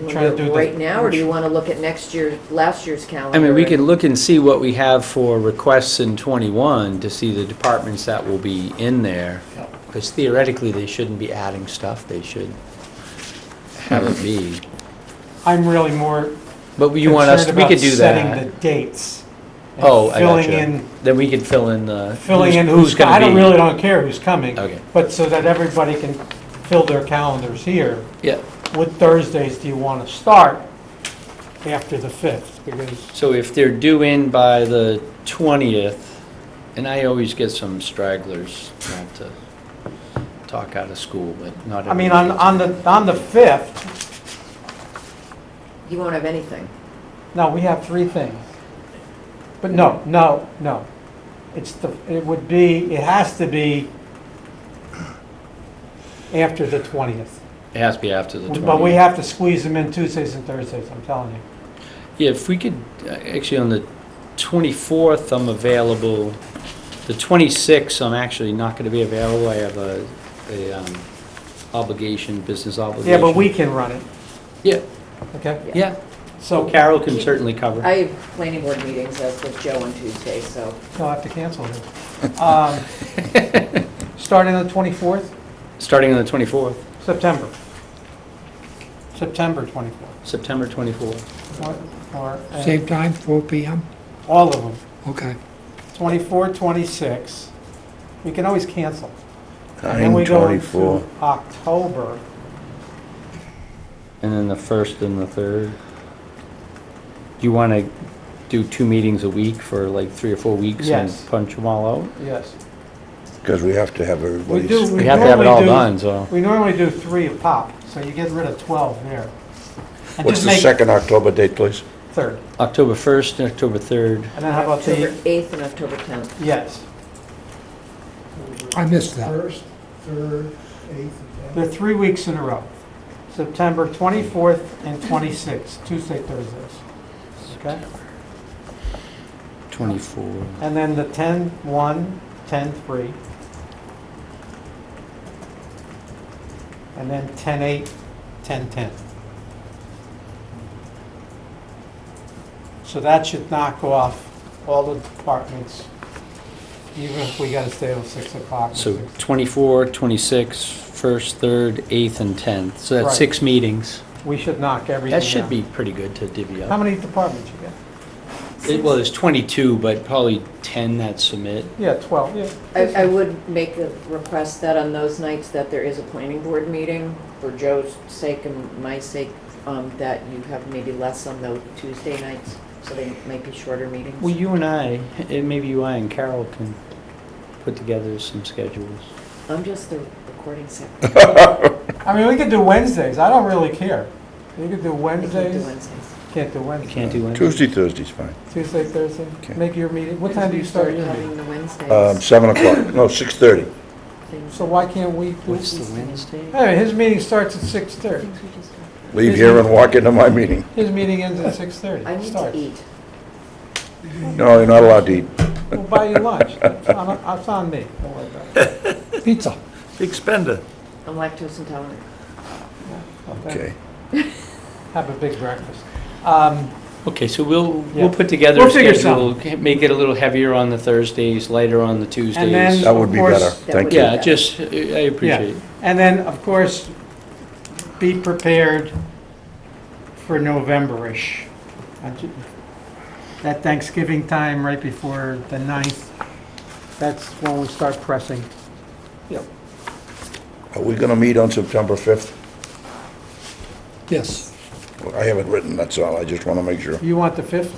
You Trying to want to do do the- it right now, or do you want to look at last year's calendar? I mean, we and- can look and see what we have for requests in '21 to see the departments that will be in there. Because theoretically, they shouldn't be adding stuff, they should have it be. I'm really more But you want us, concerned we about could do setting the that. dates. and Oh, I filling gotcha. in, Then we could fill in the, filling in who's I gonna really be. don't care who's coming. Okay. But so that everybody can fill their calendars here. Yeah, What Thursdays do you want to start after the 5th? Because, so if they're due in by the 20th, and I always get some stragglers, not to talk out of school, but not I mean, everybody. on the 5th, You won't have anything. no, we have 3 things. But no. It has to be after the 20th. It has to be after the 20th. But we have to squeeze them in Tuesdays and Thursdays, I'm telling you. Yeah, if we could, actually, on the 24th, I'm available. The 26th, I'm actually not going to be available. I have a business obligation. Yeah, but we can run it, Yeah, okay? yeah. So So Carol can certainly cover. I have planning board meetings as with Joe on Tuesday, so. you'll have to cancel it. Starting on the 24th, Starting on the 24th, September. September 24th. September 24th. Same time, 4 PM? All of them. Okay. 24, 26. We can always cancel. And then we go 9/24. into October. And then the 1st and the 3rd. Do you want to do 2 meetings a week for like 3 or 4 weeks and Yes. punch them all out? Yes. Because we have to have everybody's. We have to have it all normally done, so. We normally do 3 a pop, so you get rid of 12 there. And What's just the make second October date, please? 3rd. October 1st and October 3rd. And then how about October the, 8th and October 10th. yes, I missed that. First, third, eighth, and they're 10th. 3 weeks in a row. September 24th and 26th, Tuesday, Thursdays. Okay? 24. And then the 10-1, 10-3. And then 10-8, 10-10. So that should knock off all the departments, even if we gotta stay till 6 o'clock. or So 6. 24, 26, 1st, 3rd, 8th, and 10th. So that's Right. 6 meetings. We should knock everything That should out. be pretty good to divvy How up. many departments you got? Well, there's 22, but probably 10 that submit. Yeah, 12, yeah. I would make a request that on those nights that there is a planning board meeting, for Joe's sake and my sake, that you have maybe less on those Tuesday nights, so they might be shorter meetings. Well, you and I, and maybe you and Carol can put together some schedules. I'm just the recording secretary. I mean, we could do Wednesdays, I don't really care. You could do I can't do Wednesdays. Wednesdays. Can't do You Wednesdays. can't do Wednesday? Tuesday, Thursday's fine. Tuesday, Thursday, Okay. make your meeting, what time do you start your meeting? Having the Wednesdays. 7 o'clock, no, 6:30. things- So why can't we, What's the Wednesday? hey, his meeting starts at 6:30. things we just talked Leave here and walk into my meeting. His meeting ends at 6:30. about. I need to Starts. eat. No, you're not allowed to eat. We'll buy you lunch, it's on me, don't worry about it. Pizza. Big spender. I'm lactose intolerant. Okay. Have a big breakfast. Okay, so we'll Yeah. put together We'll a figure schedule, make it a little heavier on the Thursdays, lighter on the Tuesdays. then- That would be Of course- better. That Thank would you. be Yeah, just, I appreciate it. And then, of course, be prepared for November-ish. That Thanksgiving time right before the 9th, that's when we start pressing. Are we going to meet on September 5th? Yes. I have it written, that's all. I just want to make sure. You want the 5th?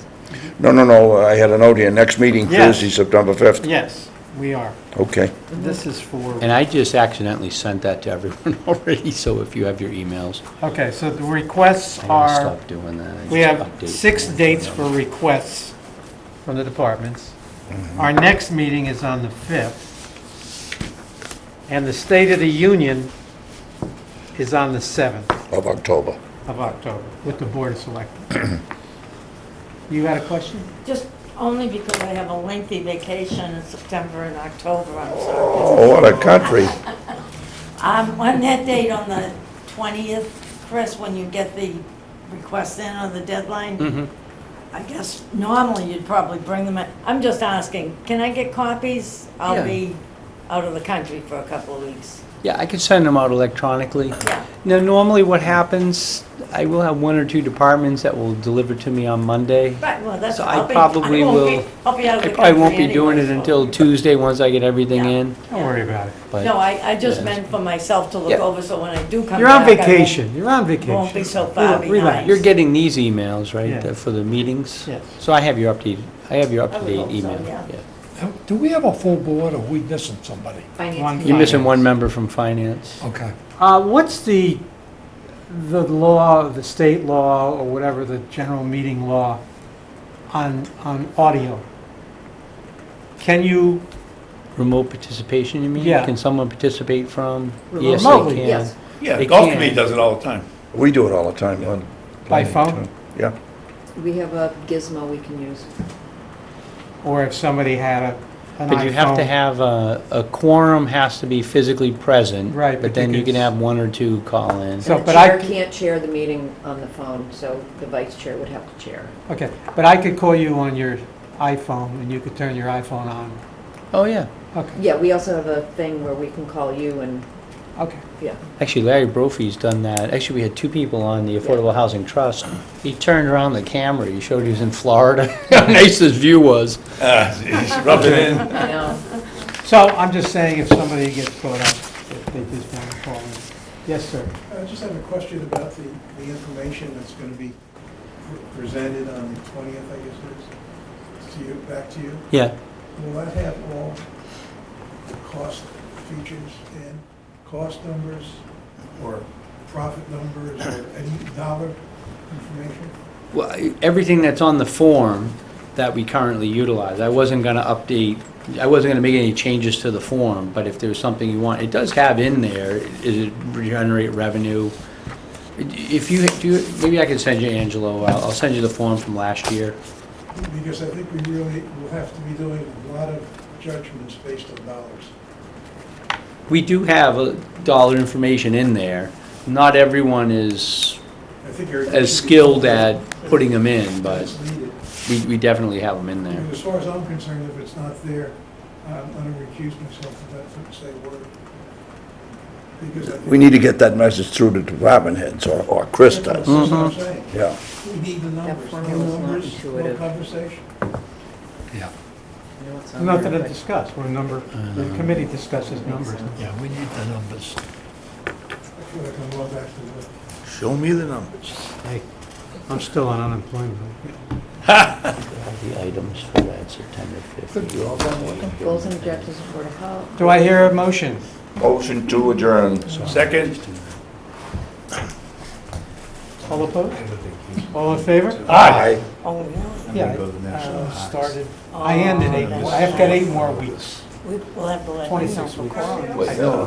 No, I had a note here. Next meeting, Yes. Thursday, September 5th. Yes, we are. Okay. This is for, And I just accidentally sent that to everyone already, so if you have your emails, okay, so the requests I gotta are, stop doing that. I we just have update 6 them. dates for requests from the departments. Our next meeting is on the 5th. And the State of the Union is on the 7th Of October. of October with the Board of Selectmen. You had a question? Just only because I have a lengthy vacation in September and October, I'm sorry. Oh, what a country. On that date, on the 20th, Chris, when you get the request in or the deadline, Mhm. I guess normally you'd probably bring them in. I'm just asking, can I get copies? Yeah. I'll be out of the country for a couple of weeks. Yeah, I could send them out electronically. Yeah. Now, normally what happens, I will have 1 or 2 departments that will deliver to me on Monday. Right, well, that's. So I'll I be- probably won't be- will- I'll be out of I the probably won't country be doing it anyway, so- until Tuesday, once I get everything Yeah. in, Don't worry about it. but. No, I just Yeah. meant for myself to look Yeah. over, so when I do come You're on back, I won't- vacation, you're on vacation. won't be so far Relax. behind. You're getting these emails, right, Yeah. for the meetings? Yes. So I have your up-to-date I would up-to-date hope so, email. yeah. Do we have a full board, or are we missing somebody? Finance One- committee. You're missing one member from finance. Okay. What's the law, the state law, or whatever, the general meeting law on audio? Can you, Remote participation, you mean? Yeah. Can someone participate from? Remotely, Yes, they can. yes. Yeah, They the golf can. committee does it all the time. We do it all the time on. By planning, phone? too. Yeah. We have a gizmo we can use. or if somebody had an iPhone? But you have to have a quorum has to be physically present. Right, But but then you you can can have one or two call in. So, And the but I chair c- can't chair the meeting on the phone, so the vice chair would have to chair. Okay, but I could call you on your iPhone, and you could turn your iPhone on. Oh, yeah. Okay, Yeah, we also have a thing where we can call you and, okay. yeah. Actually, Larry Brophy's done that. Actually, we had two people on the Affordable Housing Trust. He turned around the camera, he showed he was in Florida, how nice his view was. He's rubbed it in. I know. So I'm just saying, if somebody gets caught up, if they just want to call in. Yes, sir. I just have a question about the information that's going to be presented on the 20th, I guess it is, to you, back to you. Yeah. Will that have all the cost features and cost numbers, or profit numbers, or any dollar information? Well, everything that's on the form that we currently utilize, I wasn't gonna update, I wasn't gonna make any changes to the form, but if there's something you want, it does have in there, is it generate revenue? If you, maybe I can send you, Angelo, I'll send you the form from last year. Because I think we really will have to be doing a lot of judgments based on dollars. We do have a dollar information in there. Not everyone is I think you're. as skilled at putting them in, but That's needed. we definitely have them in there. Because as far as I'm concerned, if it's not there, I'm going to recuse myself from that, to say a word. Because I think. We need to get that message through to department heads, or Chris That's does. what I'm saying. Yeah. We need the numbers. No formula's not numbers, no intuitive. conversation. Yeah. I know it's on Nothing there, to but- discuss, the committee discusses numbers. Yeah, we need the numbers. I feel like I'm going back to the. Show me the numbers. Hey, I'm still on unemployment. The items for that September 5th. Goals and objectives of Board of Health. Do I hear a motion? Motion to adjourn. Second? All opposed? All in favor? Aye. Oh, really? Yeah, started, I ended 8, I've got 8 more weeks. We'll have to let him know 26 for weeks. quorum. Wait, no.